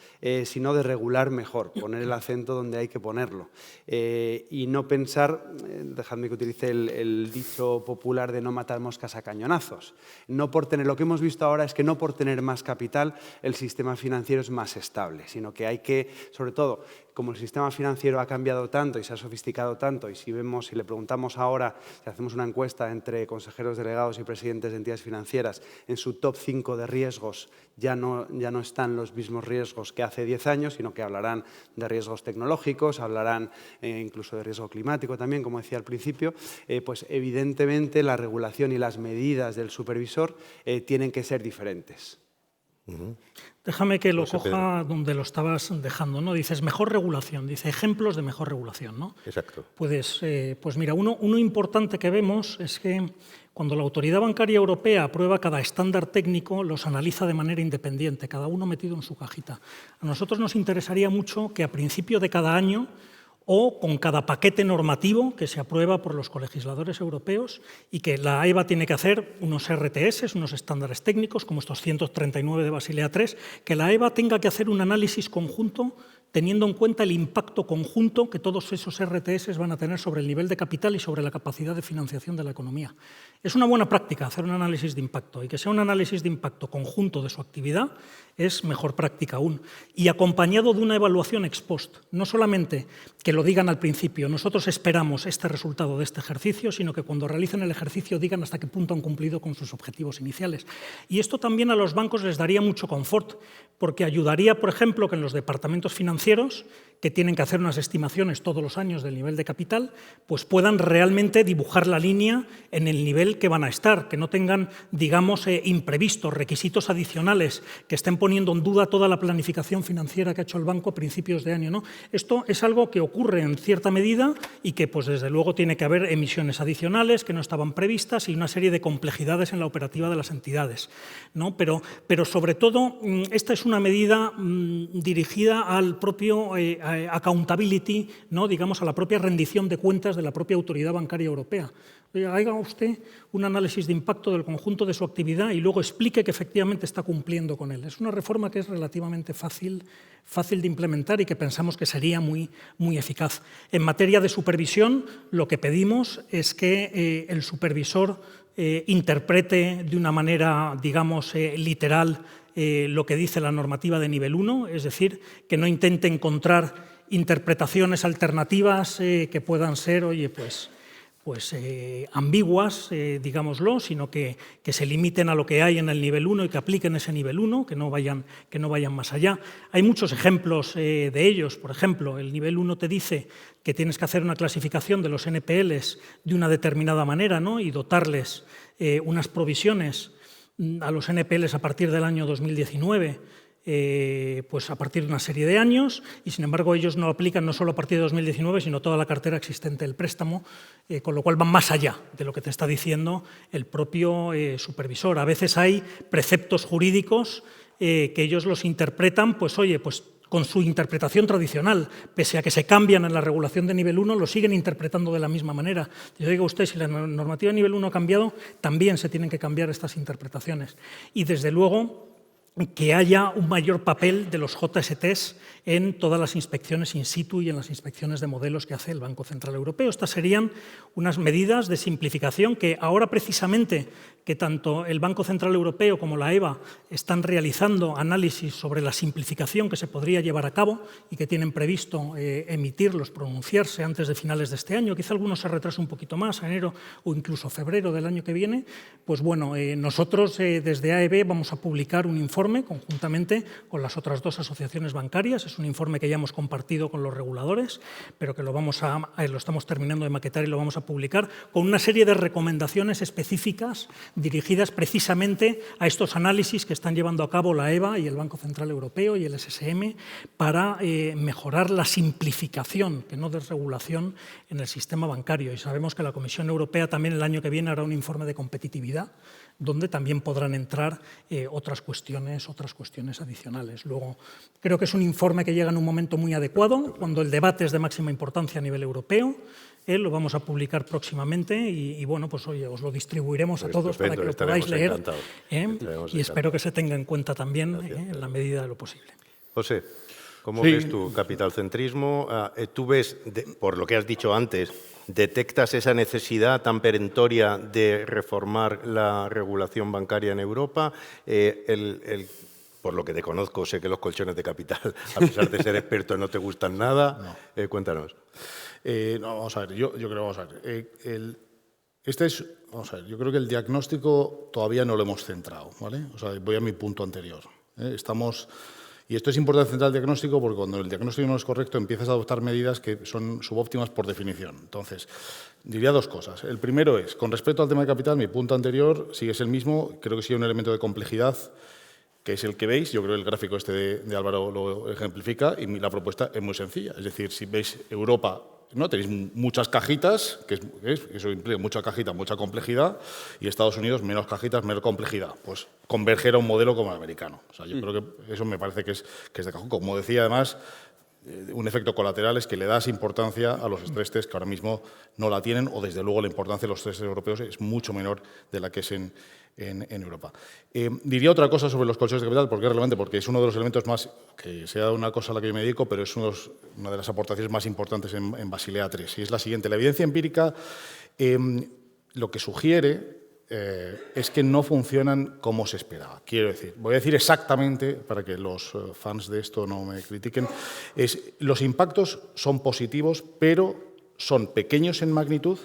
sino de regular mejor, poner el acento donde hay que ponerlo. Y no pensar, dejadme que utilice el dicho popular de no matar moscas a cañonazos. No por tener, lo que hemos visto ahora es que no por tener más capital el sistema financiero es más estable, sino que hay que, sobre todo, como el sistema financiero ha cambiado tanto y se ha sofisticado tanto, y si le preguntamos ahora, si hacemos una encuesta entre consejeros delegados y presidentes de entidades financieras, en su top 5 de riesgos ya no están los mismos riesgos que hace 10 años, sino que hablarán de riesgos tecnológicos, hablarán incluso de riesgo climático también, como decía al principio, pues evidentemente la regulación y las medidas del supervisor tienen que ser diferentes. Déjame que lo coja donde lo estabas dejando, ¿no? Dices, mejor regulación, dice, ejemplos de mejor regulación, ¿no? Exacto. Pues mira, uno importante que vemos es que cuando la Autoridad Bancaria Europea aprueba cada estándar técnico, los analiza de manera independiente, cada uno metido en su cajita. A nosotros nos interesaría mucho que a principio de cada año o con cada paquete normativo que se aprueba por los colegisladores europeos y que la EBA tiene que hacer unos RTS, unos estándares técnicos, como estos 139 de Basilea III, que la EBA tenga que hacer un análisis conjunto teniendo en cuenta el impacto conjunto que todos esos RTS van a tener sobre el nivel de capital y sobre la capacidad de financiación de la economía. Es una buena práctica hacer un análisis de impacto, y que sea un análisis de impacto conjunto de su actividad es mejor práctica aún, y acompañado de una evaluación ex post. No solamente que lo digan al principio, nosotros esperamos este resultado de este ejercicio, sino que cuando realicen el ejercicio digan hasta qué punto han cumplido con sus objetivos iniciales. Y esto también a los bancos les daría mucho confort, porque ayudaría, por ejemplo, que en los departamentos financieros, que tienen que hacer unas estimaciones todos los años del nivel de capital, pues puedan realmente dibujar la línea en el nivel que van a estar, que no tengan, digamos, imprevistos, requisitos adicionales, que estén poniendo en duda toda la planificación financiera que ha hecho el banco a principios de año, ¿no? Esto es algo que ocurre en cierta medida y que, pues, desde luego, tiene que haber emisiones adicionales que no estaban previstas y una serie de complejidades en la operativa de las entidades, ¿no? Pero sobre todo, esta es una medida dirigida al propio accountability, ¿no? Digamos, a la propia rendición de cuentas de la propia Autoridad Bancaria Europea. Haga usted un análisis de impacto del conjunto de su actividad y luego explique que efectivamente está cumpliendo con él. Es una reforma que es relativamente fácil de implementar y que pensamos que sería muy eficaz. En materia de supervisión, lo que pedimos es que el supervisor interprete de una manera, digamos, literal lo que dice la normativa de nivel 1, es decir, que no intente encontrar interpretaciones alternativas que puedan ser, ambiguas, digámoslo, sino que se limiten a lo que hay en el nivel 1 y que apliquen ese nivel 1, que no vayan más allá. Hay muchos ejemplos de ellos. Por ejemplo, el nivel 1 te dice que tienes que hacer una clasificación de los NPLs de una determinada manera, ¿no? Y dotarles unas provisiones a los NPLs a partir del año 2019, pues a partir de una serie de años, y sin embargo ellos no aplican no solo a partir de 2019, sino toda la cartera existente del préstamo, con lo cual van más allá de lo que te está diciendo el propio supervisor. A veces hay preceptos jurídicos que ellos los interpretan, pues con su interpretación tradicional, pese a que se cambian en la regulación de nivel 1, lo siguen interpretando de la misma manera. Yo digo a usted, si la normativa de nivel 1 ha cambiado, también se tienen que cambiar estas interpretaciones. Y desde luego que haya un mayor papel de los JSTs en todas las inspecciones in situ y en las inspecciones de modelos que hace el Banco Central Europeo. Estas serían unas medidas de simplificación que ahora precisamente que tanto el Banco Central Europeo como la EBA están realizando análisis sobre la simplificación que se podría llevar a cabo y que tienen previsto emitirlos, pronunciarse antes de finales de este año. Quizá algunos se retrase un poquito más, a enero o incluso febrero del año que viene. Pues bueno, nosotros desde AEB vamos a publicar un informe conjuntamente con las otras dos asociaciones bancarias. Es un informe que ya hemos compartido con los reguladores, pero que lo estamos terminando de maquetar y lo vamos a publicar con una serie de recomendaciones específicas dirigidas precisamente a estos análisis que están llevando a cabo la EBA y el Banco Central Europeo y el SSM para mejorar la simplificación, que no desregulación, en el sistema bancario. Y sabemos que la Comisión Europea también el año que viene hará un informe de competitividad, donde también podrán entrar otras cuestiones adicionales. Luego, creo que es un informe que llega en un momento muy adecuado, cuando el debate es de máxima importancia a nivel europeo. Lo vamos a publicar próximamente y bueno, pues oye, os lo distribuiremos a todos para que lo podáis leer y espero que se tenga en cuenta también en la medida de lo posible. José, ¿cómo ves tu capitalcentrismo? ¿Tú ves, por lo que has dicho antes, detectas esa necesidad tan perentoria de reformar la regulación bancaria en Europa? Por lo que te conozco, sé que los colchones de capital, a pesar de ser experto, no te gustan nada. No. Cuéntanos. No, vamos a ver, yo creo, yo creo que el diagnóstico todavía no lo hemos centrado, ¿vale? O sea, voy a mi punto anterior. Y esto es importante centrar el diagnóstico porque cuando el diagnóstico no es correcto empiezas a adoptar medidas que son subóptimas por definición. Entonces, diría dos cosas. El primero es, con respecto al tema de capital, mi punto anterior sigue es el mismo, creo que sigue un elemento de complejidad que es el que veis. Yo creo que el gráfico de Álvaro lo ejemplifica y la propuesta es muy sencilla. Es decir, si veis Europa, ¿no? Tenéis muchas cajitas, eso implica mucha cajita, mucha complejidad, y Estados Unidos menos cajitas, menos complejidad. Pues converger a un modelo como el americano. O sea, yo creo que eso me parece que es de cajón. Como decía, además, un efecto colateral es que le das importancia a los stress test que ahora mismo no la tienen, o desde luego la importancia de los stress test europeos es mucho menor de la que es en en Europa. Diría otra cosa sobre los colchones de capital, porque es relevante, porque es uno de los elementos más, que sea una cosa a la que yo me dedico, pero es una de las aportaciones más importantes en Basilea III. Y es la siguiente: la evidencia empírica lo que sugiere es que no funcionan como se esperaba. Quiero decir, voy a decir exactamente, para que los fans de esto no me critiquen, los impactos son positivos, pero son pequeños en magnitud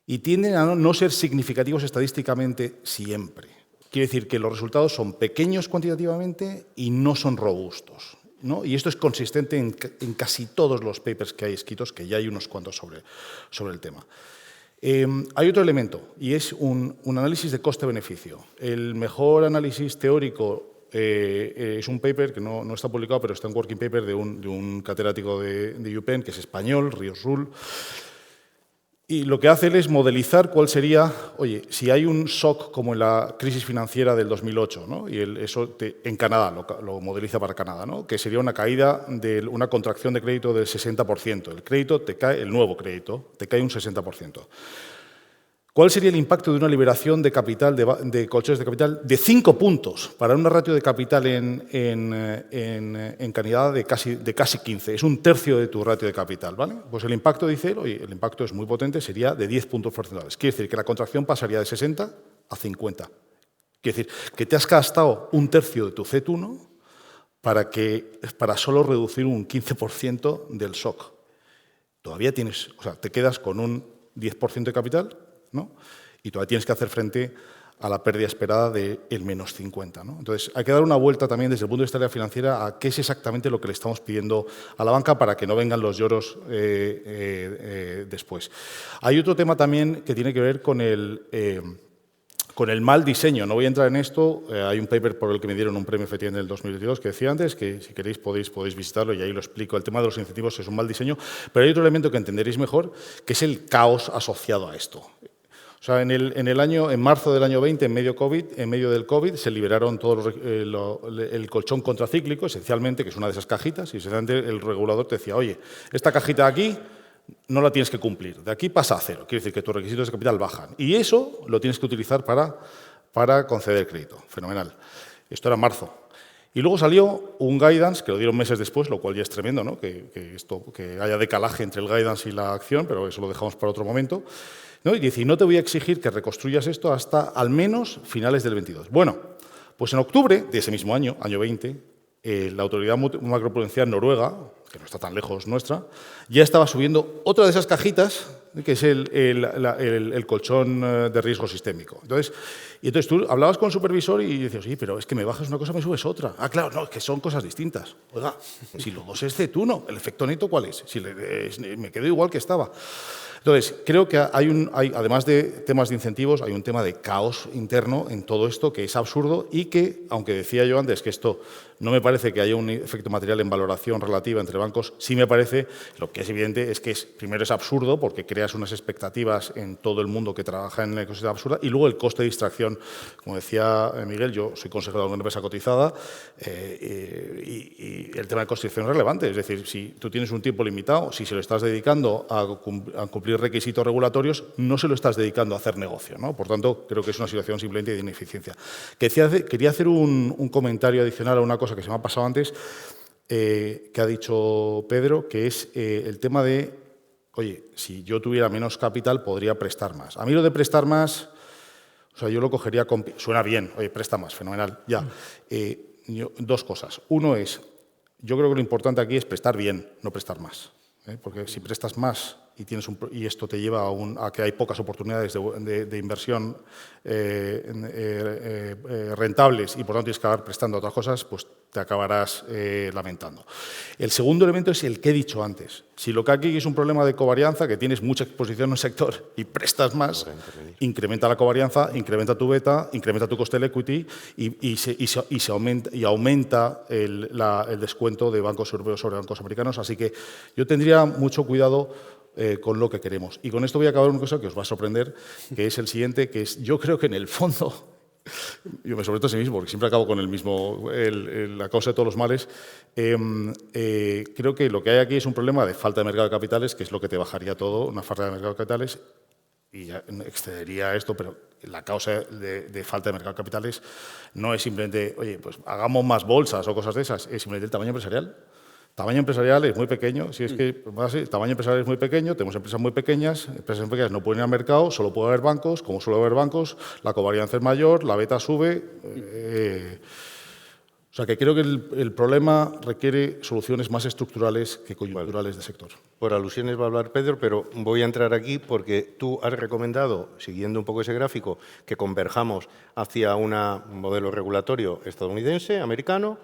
y tienden a no ser significativos estadísticamente siempre. Quiere decir que los resultados son pequeños cuantitativamente y no son robustos, ¿no? Y esto es consistente en casi todos los papers que hay escritos, que ya hay unos cuantos sobre el tema. Hay otro elemento, y es un análisis de coste-beneficio. El mejor análisis teórico es un paper que no está publicado, pero está en working paper de un catedrático de UPenn, que es español, Ríos Rull. Y lo que hace él es modelizar cuál sería, oye, si hay un shock como en la crisis financiera del 2008, ¿no? Y en Canadá, lo modeliza para Canadá, ¿no? Que sería una caída, una contracción de crédito del 60%. El crédito te cae, el nuevo crédito, te cae un 60%. ¿Cuál sería el impacto de una liberación de capital, de colchones de capital, de 5 puntos para una ratio de capital en Canadá de casi 15? Es un tercio de tu ratio de capital, ¿vale? Pues el impacto, dice él, oye, el impacto es muy potente, sería de 10 puntos porcentuales. Quiere decir que la contracción pasaría de 60 a 50. Quiere decir que te has gastado un tercio de tu CET1 para solo reducir un 15% del shock. Todavía tienes, o sea, te quedas con un 10% de capital, ¿no? Y todavía tienes que hacer frente a la pérdida esperada del menos 50, ¿no? Entonces, hay que dar una vuelta también desde el punto de vista de la financiera a qué es exactamente lo que le estamos pidiendo a la banca para que no vengan los lloros después. Hay otro tema también que tiene que ver con el mal diseño. No voy a entrar en esto. Hay un paper por el que me dieron un premio FETI en el 2022 que decía antes, que si queréis podéis visitarlo y ahí lo explico. El tema de los incentivos es un mal diseño, pero hay otro elemento que entenderéis mejor, que es el caos asociado a esto. O sea, en marzo del año 20, en medio del COVID, se liberaron todo el colchón contracíclico, esencialmente, que es una de esas cajitas, y esencialmente el regulador te decía, oye, esta cajita de aquí no la tienes que cumplir, de aquí pasa a cero, quiere decir que tus requisitos de capital bajan, y eso lo tienes que utilizar para conceder crédito. Fenomenal. Esto era en marzo. Y luego salió un guidance, que lo dieron meses después, lo cual ya es tremendo, ¿no? que haya decalaje entre el guidance y la acción, pero eso lo dejamos para otro momento. ¿No? Y dice, y no te voy a exigir que reconstruyas esto hasta al menos finales del 22. Bueno, pues en octubre de ese mismo año, año 20, la autoridad macroprudencial noruega, que no está tan lejos nuestra, ya estaba subiendo otra de esas cajitas, que es el colchón de riesgo sistémico. Entonces tú hablabas con el supervisor y decías, sí, pero es que me bajas una cosa, me subes otra. Ah, claro, no, es que son cosas distintas. Oiga, si los dos es C1, ¿el efecto neto cuál es? Me quedo igual que estaba. Entonces, creo que además de temas de incentivos, hay un tema de caos interno en todo esto que es absurdo y que, aunque decía yo antes que esto no me parece que haya un efecto material en valoración relativa entre bancos, sí me parece, lo que es evidente es que primero es absurdo porque creas unas expectativas en todo el mundo que trabaja en el ecosistema absurda y luego el coste de distracción, como decía Miguel, yo soy consejero de una empresa cotizada y el tema de coste de distracción es relevante, es decir, si tú tienes un tiempo limitado, si se lo estás dedicando a cumplir requisitos regulatorios, no se lo estás dedicando a hacer negocio, ¿no? Por tanto, creo que es una situación simplemente de ineficiencia. Quería hacer un comentario adicional a una cosa que se me ha pasado antes, que ha dicho Pedro, que es el tema de, oye, si yo tuviera menos capital, podría prestar más. A mí lo de prestar más, o sea, yo lo cogería con... Suena bien, oye, presta más, fenomenal, ya. Dos cosas. Uno es, yo creo que lo importante aquí es prestar bien, no prestar más. Porque si prestas más y esto te lleva a que hay pocas oportunidades de inversión rentables y por tanto tienes que acabar prestando otras cosas, pues te acabarás lamentando. El segundo elemento es el que he dicho antes. Si lo que aquí es un problema de covarianza, que tienes mucha exposición en un sector y prestas más, incrementa la covarianza, incrementa tu beta, incrementa tu coste del equity y aumenta el descuento de bancos europeos sobre bancos americanos. Así que yo tendría mucho cuidado con lo que queremos. Y con esto voy a acabar una cosa que os va a sorprender, que es el siguiente, que es, yo creo que en el fondo, yo me sorprendo a sí mismo, porque siempre acabo con el mismo, la causa de todos los males, creo que lo que hay aquí es un problema de falta de mercado de capitales, que es lo que te bajaría todo, una falta de mercado de capitales, y ya excedería esto, pero la causa de falta de mercado de capitales no es simplemente, oye, pues hagamos más bolsas o cosas de esas, es simplemente el tamaño empresarial. Tamaño empresarial es muy pequeño, si es que tamaño empresarial es muy pequeño, tenemos empresas muy pequeñas no pueden ir al mercado, solo puede haber bancos, como suele haber bancos, la covarianza es mayor, la beta sube. O sea que creo que el problema requiere soluciones más estructurales que coyunturales de sector. Por alusiones va a hablar Pedro, pero voy a entrar aquí porque tú has recomendado, siguiendo un poco ese gráfico, que converjamos hacia un modelo regulatorio estadounidense, americano,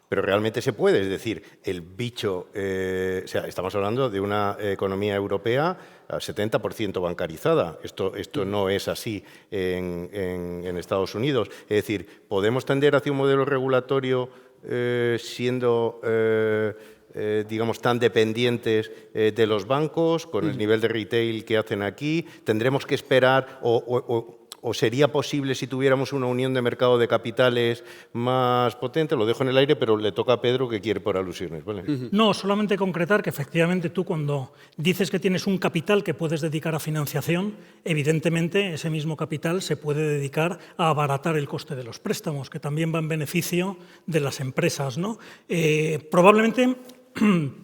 pero realmente se puede, es decir, el bicho, o sea, estamos hablando de una economía europea 70% bancarizada. Esto no es así en Estados Unidos. Es decir, ¿podemos tender hacia un modelo regulatorio siendo, digamos, tan dependientes de los bancos, con el nivel de retail que hacen aquí? ¿Tendremos que esperar o sería posible si tuviéramos una unión de mercado de capitales más potente? Lo dejo en el aire, pero le toca a Pedro, que quiere por alusiones, ¿vale? No, solamente concretar que efectivamente tú cuando dices que tienes un capital que puedes dedicar a financiación, evidentemente ese mismo capital se puede dedicar a abaratar el coste de los préstamos, que también va en beneficio de las empresas, ¿no? Probablemente en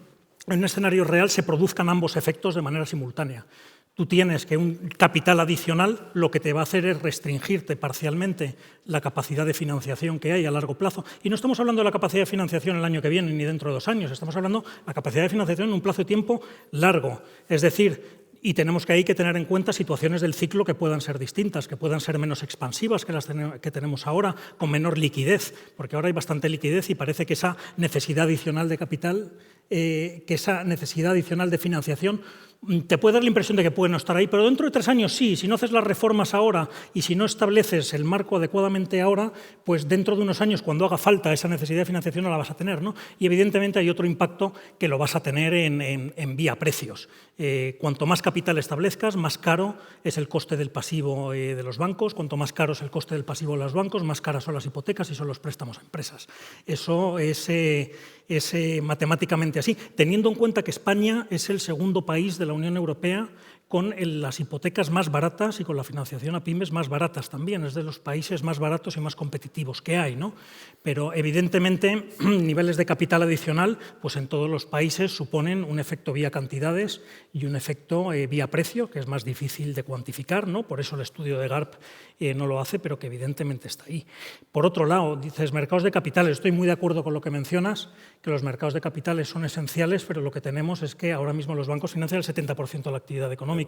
un escenario real se produzcan ambos efectos de manera simultánea. Tú tienes que un capital adicional lo que te va a hacer es restringirte parcialmente la capacidad de financiación que hay a largo plazo. Y no estamos hablando de la capacidad de financiación el año que viene ni dentro de 2 años, estamos hablando de la capacidad de financiación en un plazo de tiempo largo. Es decir, y tenemos que tener en cuenta situaciones del ciclo que puedan ser distintas, que puedan ser menos expansivas que las que tenemos ahora, con menor liquidez, porque ahora hay bastante liquidez y parece que esa necesidad adicional de capital, que esa necesidad adicional de financiación te puede dar la impresión de que puede no estar ahí, pero dentro de 3 años sí, si no haces las reformas ahora y si no estableces el marco adecuadamente ahora, pues dentro de unos años, cuando haga falta esa necesidad de financiación, no la vas a tener, ¿no? Y evidentemente hay otro impacto que lo vas a tener en vía precios. Cuanto más capital establezcas, más caro es el coste del pasivo de los bancos, cuanto más caro es el coste del pasivo de los bancos, más caras son las hipotecas y son los préstamos a empresas. Eso es matemáticamente así, teniendo en cuenta que España es el segundo país de la Unión Europea con las hipotecas más baratas y con la financiación a pymes más baratas también. Es de los países más baratos y más competitivos que hay, ¿no? Pero evidentemente niveles de capital adicional pues en todos los países suponen un efecto vía cantidades y un efecto vía precio, que es más difícil de cuantificar, ¿no? Por eso el estudio de GARP no lo hace, pero que evidentemente está ahí. Por otro lado, dices mercados de capitales. Estoy muy de acuerdo con lo que mencionas, que los mercados de capitales son esenciales, pero lo que tenemos es que ahora mismo los bancos financian el 70% de la actividad económica.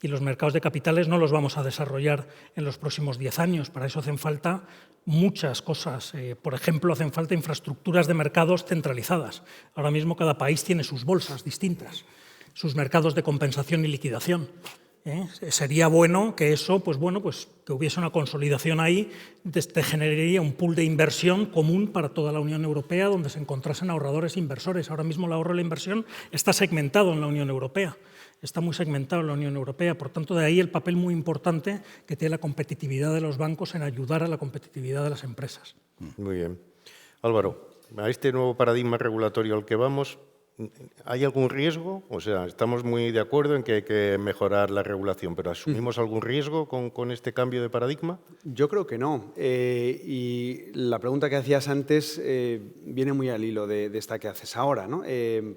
Y los mercados de capitales no los vamos a desarrollar en los próximos 10 años. Para eso hacen falta muchas cosas. Por ejemplo, hacen falta infraestructuras de mercados centralizadas. Ahora mismo cada país tiene sus bolsas distintas, sus mercados de compensación y liquidación. Sería bueno que eso, pues bueno, pues que hubiese una consolidación ahí, te generaría un pool de inversión común para toda la Unión Europea, donde se encontrasen ahorradores e inversores. Ahora mismo el ahorro y la inversión está segmentado en la Unión Europea. Está muy segmentado en la Unión Europea, por tanto, de ahí el papel muy importante que tiene la competitividad de los bancos en ayudar a la competitividad de las empresas. Muy bien. Álvaro, a este nuevo paradigma regulatorio al que vamos, ¿hay algún riesgo? O sea, estamos muy de acuerdo en que hay que mejorar la regulación, pero ¿asumimos algún riesgo con este cambio de paradigma? Yo creo que no. Y la pregunta que hacías antes viene muy al hilo de esta que haces ahora, ¿no?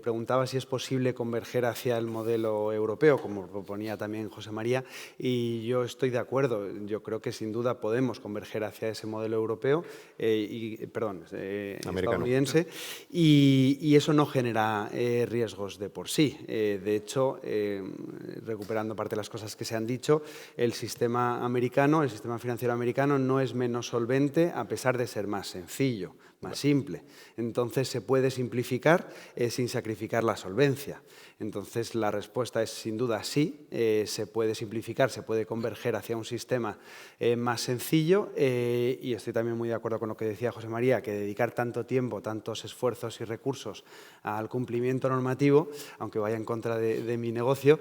Preguntaba si es posible converger hacia el modelo europeo, como proponía también José María, y yo estoy de acuerdo. Yo creo que sin duda podemos converger hacia ese modelo europeo, estadounidense, y eso no genera riesgos de por sí. De hecho, recuperando parte de las cosas que se han dicho, el sistema americano, el sistema financiero americano no es menos solvente a pesar de ser más sencillo, más simple. Entonces se puede simplificar sin sacrificar la solvencia. Entonces la respuesta es sin duda sí, se puede simplificar, se puede converger hacia un sistema más sencillo y estoy también muy de acuerdo con lo que decía José María, que dedicar tanto tiempo, tantos esfuerzos y recursos al cumplimiento cumplimiento normativo, aunque vaya en contra de mi negocio,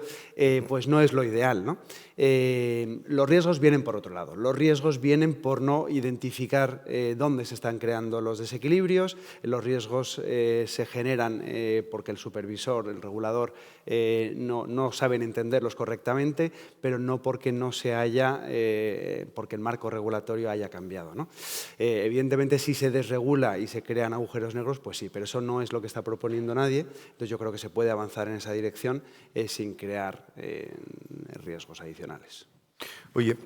pues no es lo ideal, ¿no? Los riesgos vienen por otro lado. Los riesgos vienen por no identificar dónde se están creando los desequilibrios. Los riesgos se generan porque el supervisor, el regulador, no saben entenderlos correctamente, pero no porque no se haya, porque el marco regulatorio haya cambiado, ¿no? Evidentemente, si se desregula y se crean agujeros negros, pues sí, pero eso no es lo que está proponiendo nadie. Entonces, yo creo que se puede avanzar en esa dirección sin crear riesgos adicionales. Oye,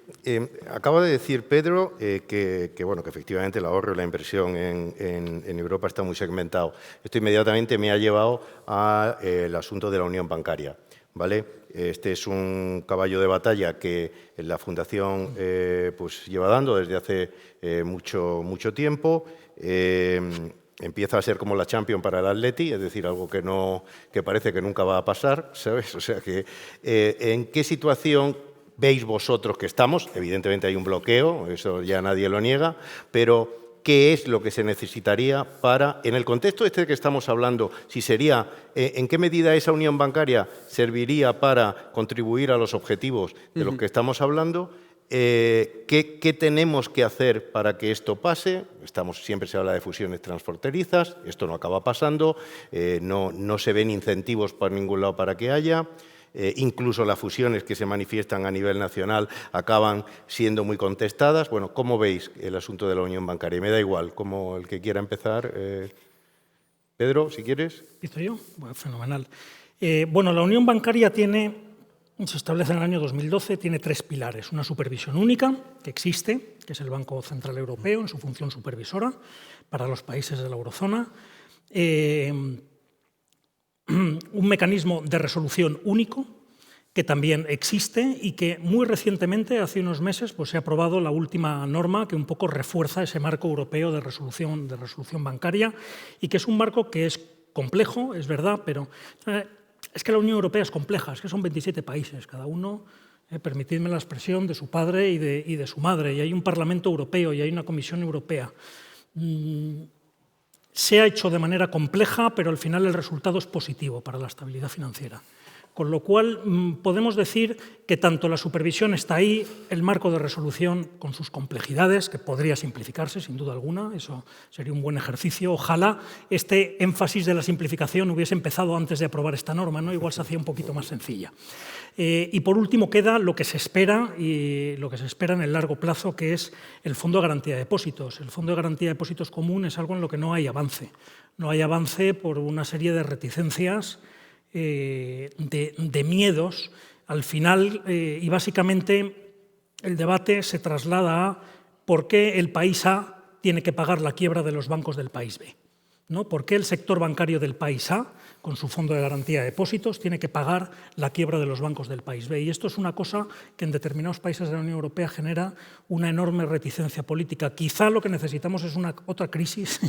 acaba de decir Pedro que efectivamente el ahorro y la inversión en Europa está muy segmentado. Esto inmediatamente me ha llevado al asunto de la unión bancaria, ¿vale? Este es un caballo de batalla que la Fundación pues lleva dando desde hace mucho tiempo. Empieza a ser como la Champions para el Atleti, es decir, algo que parece que nunca va a pasar, ¿sabes? O sea que, ¿en qué situación veis vosotros que estamos? Evidentemente hay un bloqueo, eso ya nadie lo niega, pero ¿qué es lo que se necesitaría para, en el contexto este que estamos hablando, si sería, en qué medida esa unión bancaria serviría para contribuir a los objetivos de los que estamos hablando? ¿Qué tenemos que hacer para que esto pase? Siempre se habla de fusiones transfronterizas, esto no acaba pasando, no se ven incentivos por ningún lado para que haya. Incluso las fusiones que se manifiestan a nivel nacional acaban siendo muy contestadas. Bueno, ¿cómo veis el asunto de la unión bancaria? Me da igual, como el que quiera empezar. Pedro, si quieres. ¿Empiezo yo? Bueno, fenomenal. Bueno, la unión bancaria se establece en el año 2012, tiene 3 pilares. Una supervisión única, que existe, que es el Banco Central Europeo en su función supervisora para los países de la eurozona. Un mecanismo de resolución único, que también existe y que muy recientemente, hace unos meses, pues se ha aprobado la última norma que un poco refuerza ese marco europeo de resolución bancaria y que es un marco que es complejo, es verdad, pero es que la Unión Europea es compleja, es que son 27 países, cada uno, permitidme la expresión, de su padre y de su madre, y hay un Parlamento Europeo y hay una Comisión Europea. Se ha hecho de manera compleja, pero al final el resultado es positivo para la estabilidad financiera. Con lo cual, podemos decir que tanto la supervisión está ahí, el marco de resolución con sus complejidades, que podría simplificarse, sin duda alguna, eso sería un buen ejercicio. Ojalá este énfasis de la simplificación hubiese empezado antes de aprobar esta norma, ¿no? Igual se hacía un poquito más sencilla. Y por último queda lo que se espera, y lo que se espera en el largo plazo, que es el Fondo de Garantía de Depósitos. El Fondo de Garantía de Depósitos común es algo en lo que no hay avance. No hay avance por una serie de reticencias, de miedos, al final, y básicamente el debate se traslada a por qué el país A tiene que pagar la quiebra de los bancos del país B, ¿no? ¿Por qué el sector bancario del país A, con su fondo de garantía de depósitos, tiene que pagar la quiebra de los bancos del país B? Y esto es una cosa que en determinados países de la Unión Europea genera una enorme reticencia política. Quizá lo que necesitamos es otra crisis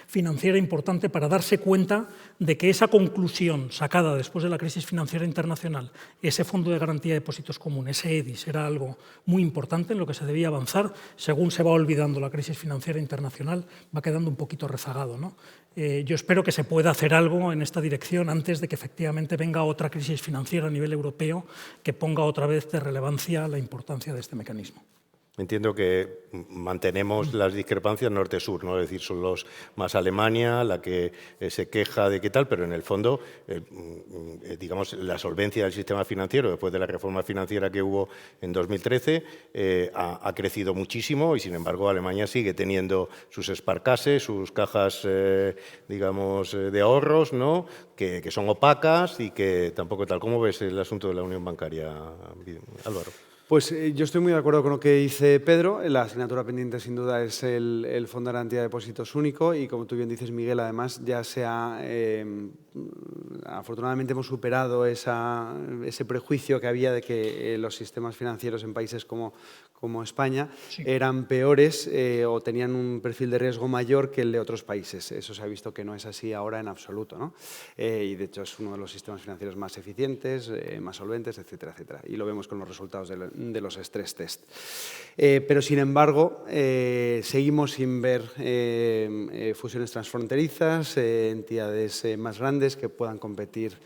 financiera importante para darse cuenta de que esa conclusión sacada después de la crisis financiera internacional, ese fondo de garantía de depósitos común, ese EDIS, era algo muy importante en lo que se debía avanzar. Según se va olvidando la crisis financiera internacional, va quedando un poquito rezagado, ¿no? Yo espero que se pueda hacer algo en esta dirección antes de que efectivamente venga otra crisis financiera a nivel europeo que ponga otra vez de relevancia la importancia de este mecanismo. Entiendo que mantenemos las discrepancias norte-sur, ¿no? Es decir, son los más Alemania, la que se queja de qué tal, pero en el fondo, digamos, la solvencia del sistema financiero después de la reforma financiera que hubo en 2013 ha crecido muchísimo y, sin embargo, Alemania sigue teniendo sus Sparkasse, sus cajas, digamos, de ahorros, ¿no? Que son opacas y que tampoco tal. ¿Cómo ves el asunto de la unión bancaria, Álvaro? Pues yo estoy muy de acuerdo con lo que dice Pedro. La asignatura pendiente, sin duda, es el Fondo de Garantía de Depósitos único y, como tú bien dices, Miguel, además ya afortunadamente hemos superado ese prejuicio que había de que los sistemas financieros en países como como España, Sí. eran peores o tenían un perfil de riesgo mayor que el de otros países. Eso se ha visto que no es así ahora en absoluto, ¿no? Y de hecho es uno de los sistemas financieros más eficientes, más solventes, etcétera, etcétera. Y lo vemos con los resultados de los stress test. Pero sin embargo, seguimos sin ver fusiones transfronterizas, entidades más grandes que puedan competir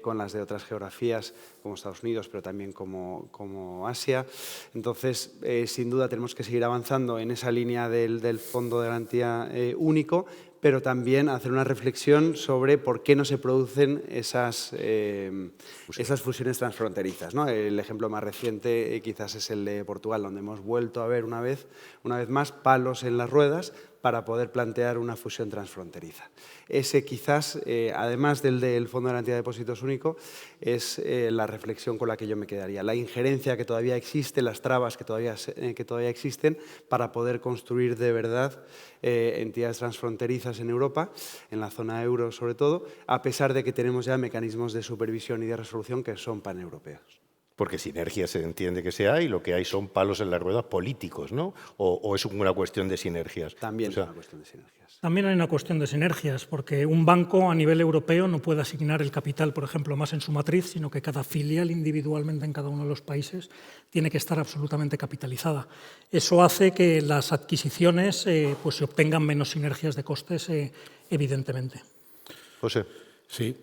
con las de otras geografías como Estados Unidos, pero también como Asia. Entonces, sin duda, tenemos que seguir avanzando en esa línea del Fondo de Garantía Único, pero también hacer una reflexión sobre por qué no se producen esas fusiones transfronterizas, ¿no? El ejemplo más reciente quizás es el de Portugal, donde hemos vuelto a ver una vez más palos en las ruedas para poder plantear una fusión transfronteriza. Ese quizás, además del Fondo de Garantía de Depósitos Único, es la reflexión con la que yo me quedaría. La injerencia que todavía existe, las trabas que todavía existen para poder construir de verdad entidades transfronterizas en Europa, en la zona euro sobre todo, a pesar de que tenemos ya mecanismos de supervisión y de resolución que son paneuropeos. Porque sinergias se entiende que se hay, lo que hay son palos en las ruedas políticos, ¿no? ¿O es una cuestión de sinergias? También O sea, es una cuestión de sinergias. También hay una cuestión de sinergias, porque un banco a nivel europeo no puede asignar el capital, por ejemplo, más en su matriz, sino que cada filial individualmente en cada uno de los países tiene que estar absolutamente capitalizada. Eso hace que las adquisiciones pues se obtengan menos sinergias de costes, evidentemente. José. Sí.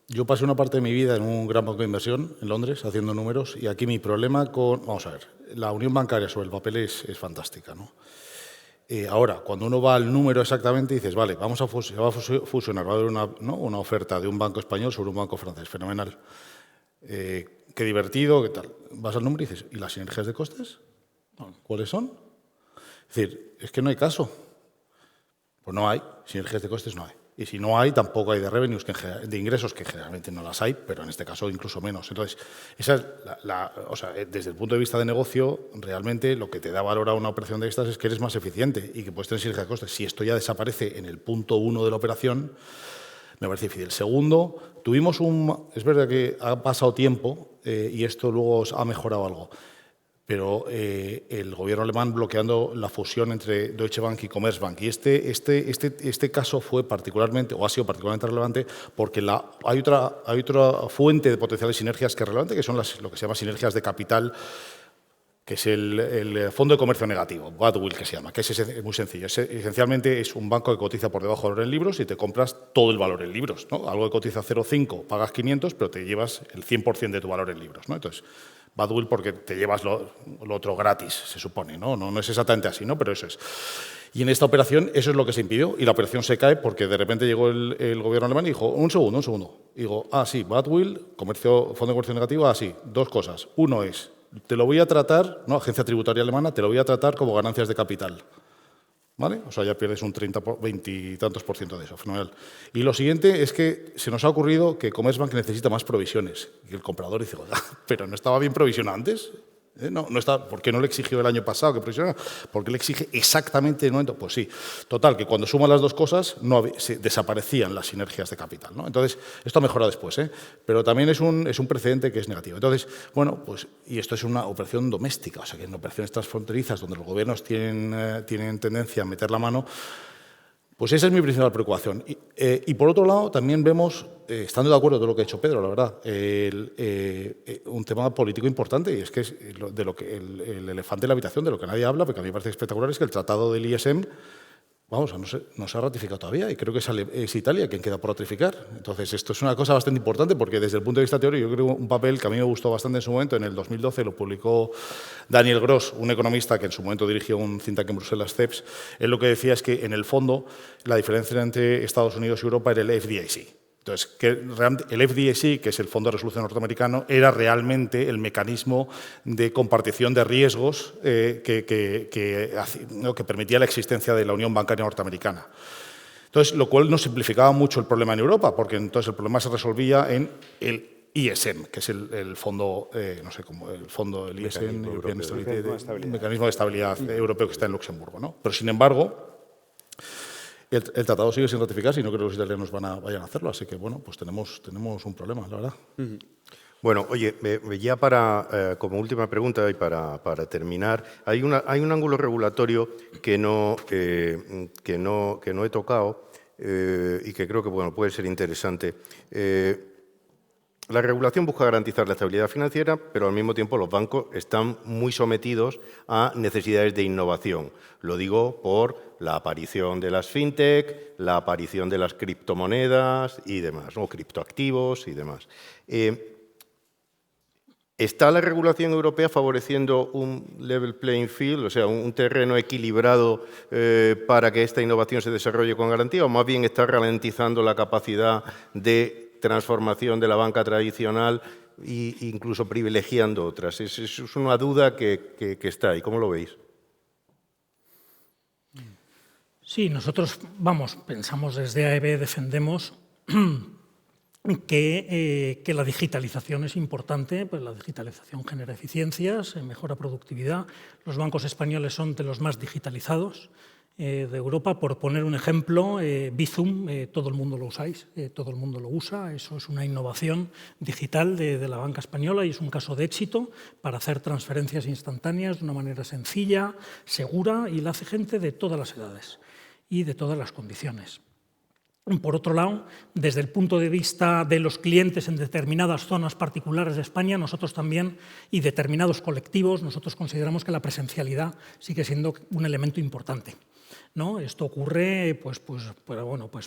Yo pasé una parte de mi vida en un gran banco de inversión en Londres, haciendo números, y aquí mi problema con... Vamos a ver, la unión bancaria sobre el papel es fantástica, ¿no? Ahora, cuando uno va al número exactamente, dices, vale, se va a fusionar, va a haber una oferta de un banco español sobre un banco francés, fenomenal. Qué divertido, qué tal. Vas al número y dices, ¿y las sinergias de costes? ¿Cuáles son? Es decir, es que no hay caso. Pues no hay, sinergias de costes no hay. Y si no hay, tampoco hay de revenues, de ingresos, que generalmente no las hay, pero en este caso incluso menos. Entonces, esa es o sea, desde el punto de vista de negocio, realmente lo que te da valor a una operación de estas es que eres más eficiente y que puedes tener sinergia de costes. Si esto ya desaparece en el punto 1 de la operación, me parece difícil. Segundo, es verdad que ha pasado tiempo y esto luego ha mejorado algo, pero el gobierno alemán bloqueando la fusión entre Deutsche Bank y Commerzbank. Y este caso fue particularmente, o ha sido particularmente relevante, porque hay otra fuente de potenciales sinergias que es relevante, que son lo que se llama sinergias de capital, que es el Fondo de Comercio Negativo, Badwill, que se llama, que es muy sencillo. Esencialmente es un banco que cotiza por debajo del valor en libros y te compras todo el valor en libros, ¿no? Algo que cotiza 0,5, pagas 500, pero te llevas el 100% de tu valor en libros, ¿no? Entonces, Badwill porque te llevas lo otro gratis, se supone, ¿no? No es exactamente así, ¿no? Pero eso es. Y en esta operación eso es lo que se impidió y la operación se cae porque de repente llegó el gobierno alemán y dijo, un segundo. Y digo, sí, Badwill, Fondo de Comercio Negativo, sí, dos cosas. Uno es, te lo voy a tratar, ¿no? Agencia Tributaria Alemana, te lo voy a tratar como ganancias de capital. ¿Vale? O sea, ya pierdes un 20 y tantos % de eso, fenomenal. Y lo siguiente es que se nos ha ocurrido que Commerzbank necesita más provisiones. Y el comprador dice, pero ¿no estaba bien provisionado antes? No está, ¿por qué no le exigió el año pasado que provisionara? ¿Por qué le exige exactamente el momento? Pues sí. Total, que cuando suman las dos cosas desaparecían las sinergias de capital, ¿no? Entonces, esto ha mejorado después, pero también es un precedente que es negativo. Entonces, bueno, pues, y esto es una operación doméstica, o sea, que en operaciones transfronterizas donde los gobiernos tienen tendencia a meter la mano, pues esa es mi principal preocupación. Y por otro lado, también vemos, estando de acuerdo con todo lo que ha hecho Pedro, la verdad, un tema político importante, y es que el elefante en la habitación, de lo que nadie habla, porque a mí me parece espectacular, es que el tratado del ISM, no se ha ratificado todavía, y creo que es Italia quien queda por ratificar. Entonces, esto es una cosa bastante importante, porque desde el punto de vista teórico, yo creo un papel que a mí me gustó bastante en su momento, en el 2012 lo publicó Daniel Gross, un economista que en su momento dirigió un think tank en Bruselas, CEPS. Él lo que decía es que, en el fondo, la diferencia entre Estados Unidos y Europa era el FDIC. Entonces, que el FDIC, que es el Fondo de Resolución norteamericano, era realmente el mecanismo de compartición de riesgos que permitía la existencia de la Unión Bancaria Norteamericana. Entonces, lo cual nos simplificaba mucho el problema en Europa, porque entonces el problema se resolvía en el ISM, que es el fondo, no sé cómo, el fondo del ISM, Mecanismo de Estabilidad Europeo, que está en Luxemburgo, ¿no? Pero, sin embargo, el tratado sigue sin ratificarse y no creo que los italianos vayan a hacerlo, así que, bueno, pues tenemos un problema, la verdad. Bueno, oye, ya como última pregunta y para terminar, hay un ángulo regulatorio que no he tocado y que creo que puede ser interesante. La regulación busca garantizar la estabilidad financiera, pero al mismo tiempo los bancos están muy sometidos a necesidades de innovación. Lo digo por la aparición de las fintech, la aparición de las criptomonedas y demás, o criptoactivos y demás. ¿Está la regulación europea favoreciendo un level playing field, o sea, un terreno equilibrado para que esta innovación se desarrolle con garantía, o más bien está ralentizando la capacidad de transformación de la banca tradicional e incluso privilegiando otras? Es una duda que está ahí. ¿Cómo lo veis? Sí, nosotros, pensamos desde AEB, defendemos que la digitalización es importante, pues la digitalización genera eficiencias, mejora productividad. Los bancos españoles son de los más digitalizados de Europa. Por poner un ejemplo, Bizum, todo el mundo lo usáis, todo el mundo lo usa. Eso es una innovación digital de la banca española y es un caso de éxito para hacer transferencias instantáneas de una manera sencilla, segura, y la hace gente de todas las edades y de todas las condiciones. Por otro lado, desde el punto de vista de los clientes en determinadas zonas particulares de España, nosotros también, y determinados colectivos, nosotros consideramos que la presencialidad sigue siendo un elemento importante, ¿no? Esto ocurre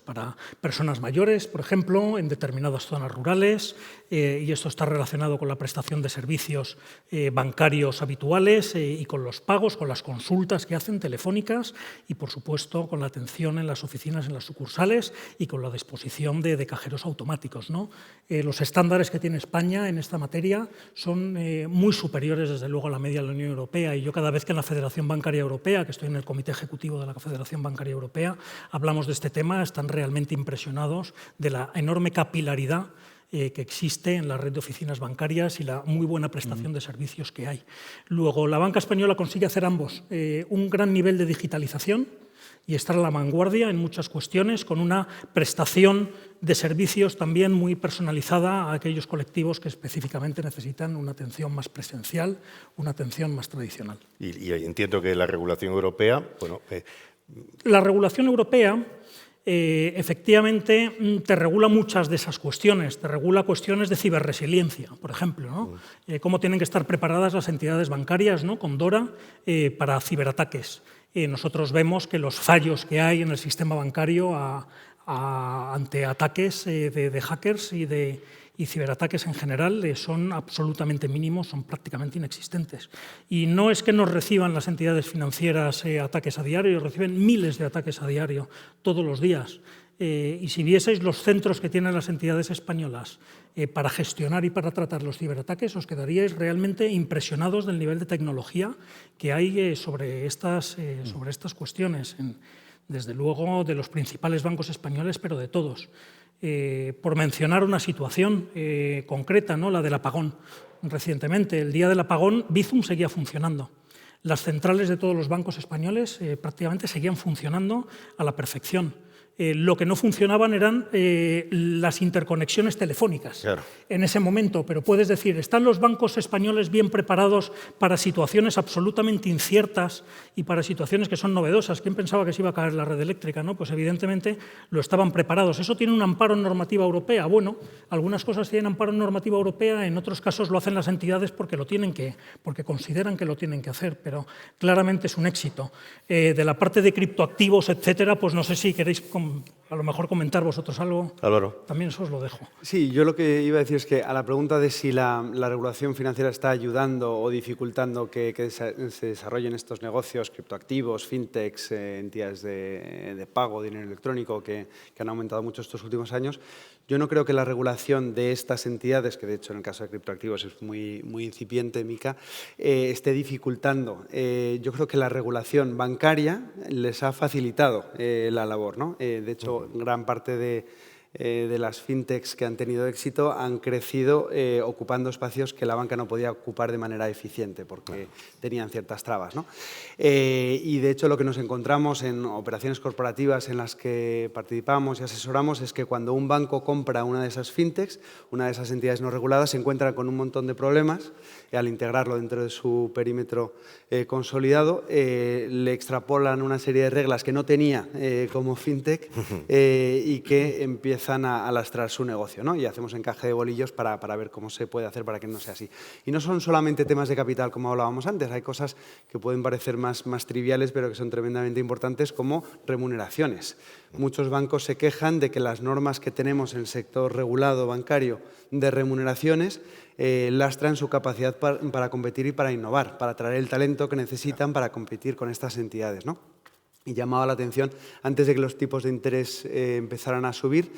para personas mayores, por ejemplo, en determinadas zonas rurales, y esto está relacionado con la prestación de servicios bancarios habituales y con los pagos, con las consultas que hacen telefónicas y, por supuesto, con la atención en las oficinas, en las sucursales y con la disposición de cajeros automáticos, ¿no? Los estándares que tiene España en esta materia son muy superiores, desde luego, a la media de la Unión Europea, y yo cada vez que en la Federación Bancaria Europea, que estoy en el Comité Ejecutivo de la Federación Bancaria Europea, hablamos de este tema, están realmente impresionados de la enorme capilaridad que existe en la red de oficinas bancarias y la muy buena prestación de servicios que hay. Luego, la banca española consigue hacer ambos, un gran nivel de digitalización y estar a la vanguardia en muchas cuestiones, con una prestación de servicios también muy personalizada a aquellos colectivos que específicamente necesitan una atención más presencial, una atención más tradicional. Y entiendo que la regulación europea... La regulación europea efectivamente te regula muchas de esas cuestiones, te regula cuestiones de ciberresiliencia, por ejemplo, ¿no? Cómo tienen que estar preparadas las entidades bancarias, ¿no?, con DORA para ciberataques. Nosotros vemos que los fallos que hay en el sistema bancario ante ataques de hackers y ciberataques en general son absolutamente mínimos, son prácticamente inexistentes. Y no es que nos reciban las entidades financieras ataques a diario, reciben miles de ataques a diario todos los días. Y si vieseis los centros que tienen las entidades españolas para gestionar y para tratar los ciberataques, os quedaríais realmente impresionados del nivel de tecnología que hay sobre estas cuestiones, desde luego de los principales bancos españoles, pero de todos. Por mencionar una situación concreta, ¿no?, la del apagón. Recientemente, el día del apagón, Bizum seguía funcionando. Las centrales de todos los bancos españoles prácticamente seguían funcionando a la perfección. Lo que no funcionaban eran las interconexiones telefónicas, claro, en ese momento. Pero puedes decir, ¿están los bancos españoles bien preparados para situaciones absolutamente inciertas y para situaciones que son novedosas? ¿Quién pensaba que se iba a caer la red eléctrica, ¿no? Pues evidentemente lo estaban preparados. ¿Eso tiene un amparo en normativa europea? Bueno, algunas cosas tienen amparo en normativa europea, en otros casos lo hacen las entidades porque consideran que lo tienen que hacer, pero claramente es un éxito. De la parte de criptoactivos, etcétera, pues no sé si queréis a lo mejor comentar vosotros algo. Álvaro. También eso os lo dejo. Sí, yo lo que iba a decir es que a la pregunta de si la regulación financiera está ayudando o dificultando que se desarrollen estos negocios, criptoactivos, fintechs, entidades de pago, dinero electrónico, que han aumentado mucho estos últimos años, yo no creo que la regulación de estas entidades, que de hecho en el caso de criptoactivos es muy incipiente, Mica, esté dificultando. Yo creo que la regulación bancaria les ha facilitado la labor, ¿no? De hecho, gran parte de de las fintechs que han tenido éxito han crecido ocupando espacios que la banca no podía ocupar de manera eficiente porque tenían ciertas trabas, ¿no? Y de hecho lo que nos encontramos en operaciones corporativas en las que participamos y asesoramos es que cuando un banco compra una de esas fintechs, una de esas entidades no reguladas, se encuentra con un montón de problemas al integrarlo dentro de su perímetro consolidado, le extrapolan una serie de reglas que no tenía como fintech y que empiezan a lastrar su negocio, ¿no? Y hacemos encaje de bolillos para ver cómo se puede hacer para que no sea así. Y no son solamente temas de capital, como hablábamos antes, hay cosas que pueden parecer más triviales, pero que son tremendamente importantes, como remuneraciones. Muchos bancos se quejan de que las normas que tenemos en el sector regulado bancario de remuneraciones lastran su capacidad para competir y para innovar, para atraer el talento que necesitan para competir con estas entidades, ¿no? Y llamaba la atención, antes de que los tipos de interés empezaran a subir,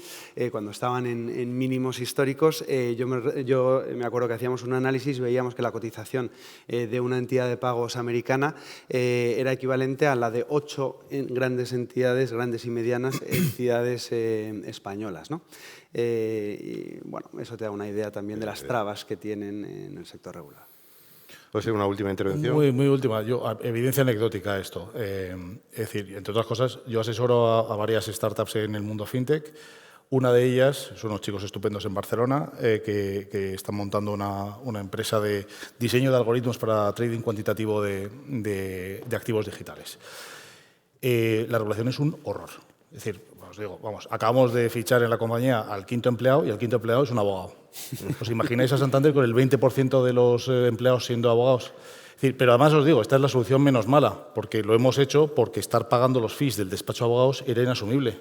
cuando estaban en mínimos históricos, yo me acuerdo que hacíamos un análisis y veíamos que la cotización de una entidad de pagos americana era equivalente a la de 8 grandes entidades, grandes y medianas entidades españolas, ¿no? Y bueno, eso te da una idea también de las trabas que tienen en el sector regulado. ¿Puede ser una última intervención? Muy última. Evidencia anecdótica esto. Es decir, entre otras cosas, yo asesoro a varias startups en el mundo fintech. Una de ellas son unos chicos estupendos en Barcelona que están montando una empresa de diseño de algoritmos para trading cuantitativo de activos digitales. La regulación es un horror. Es decir, os digo, vamos, acabamos de fichar en la compañía al 5.º empleado y el 5.º empleado es un abogado. ¿Os imagináis a Santander con el 20% de los empleados siendo abogados? Es decir, pero además os digo, esta es la solución menos mala, porque lo hemos hecho porque estar pagando los fees del despacho de abogados era inasumible.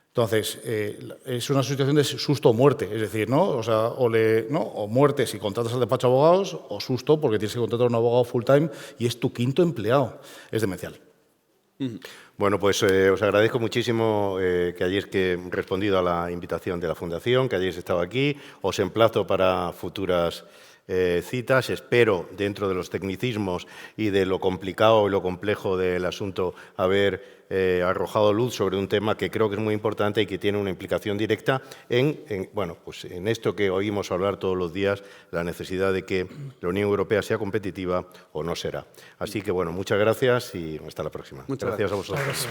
Entonces, es una situación de susto o muerte, es decir, ¿no? O sea, o muerte si contratas al despacho de abogados, o susto porque tienes que contratar a un abogado full time y es tu 5.º empleado. Es demencial. Bueno, pues os agradezco muchísimo que hayáis respondido a la invitación de la Fundación, que hayáis estado aquí. Os emplazo para futuras citas. Espero, dentro de los tecnicismos y de lo complicado y lo complejo del asunto, haber arrojado luz sobre un tema que creo que es muy importante y que tiene una implicación directa en esto que oímos hablar todos los días, la necesidad de que la Unión Europea sea competitiva o no será. Así que, bueno, muchas gracias y hasta la próxima. Muchas gracias a vosotros.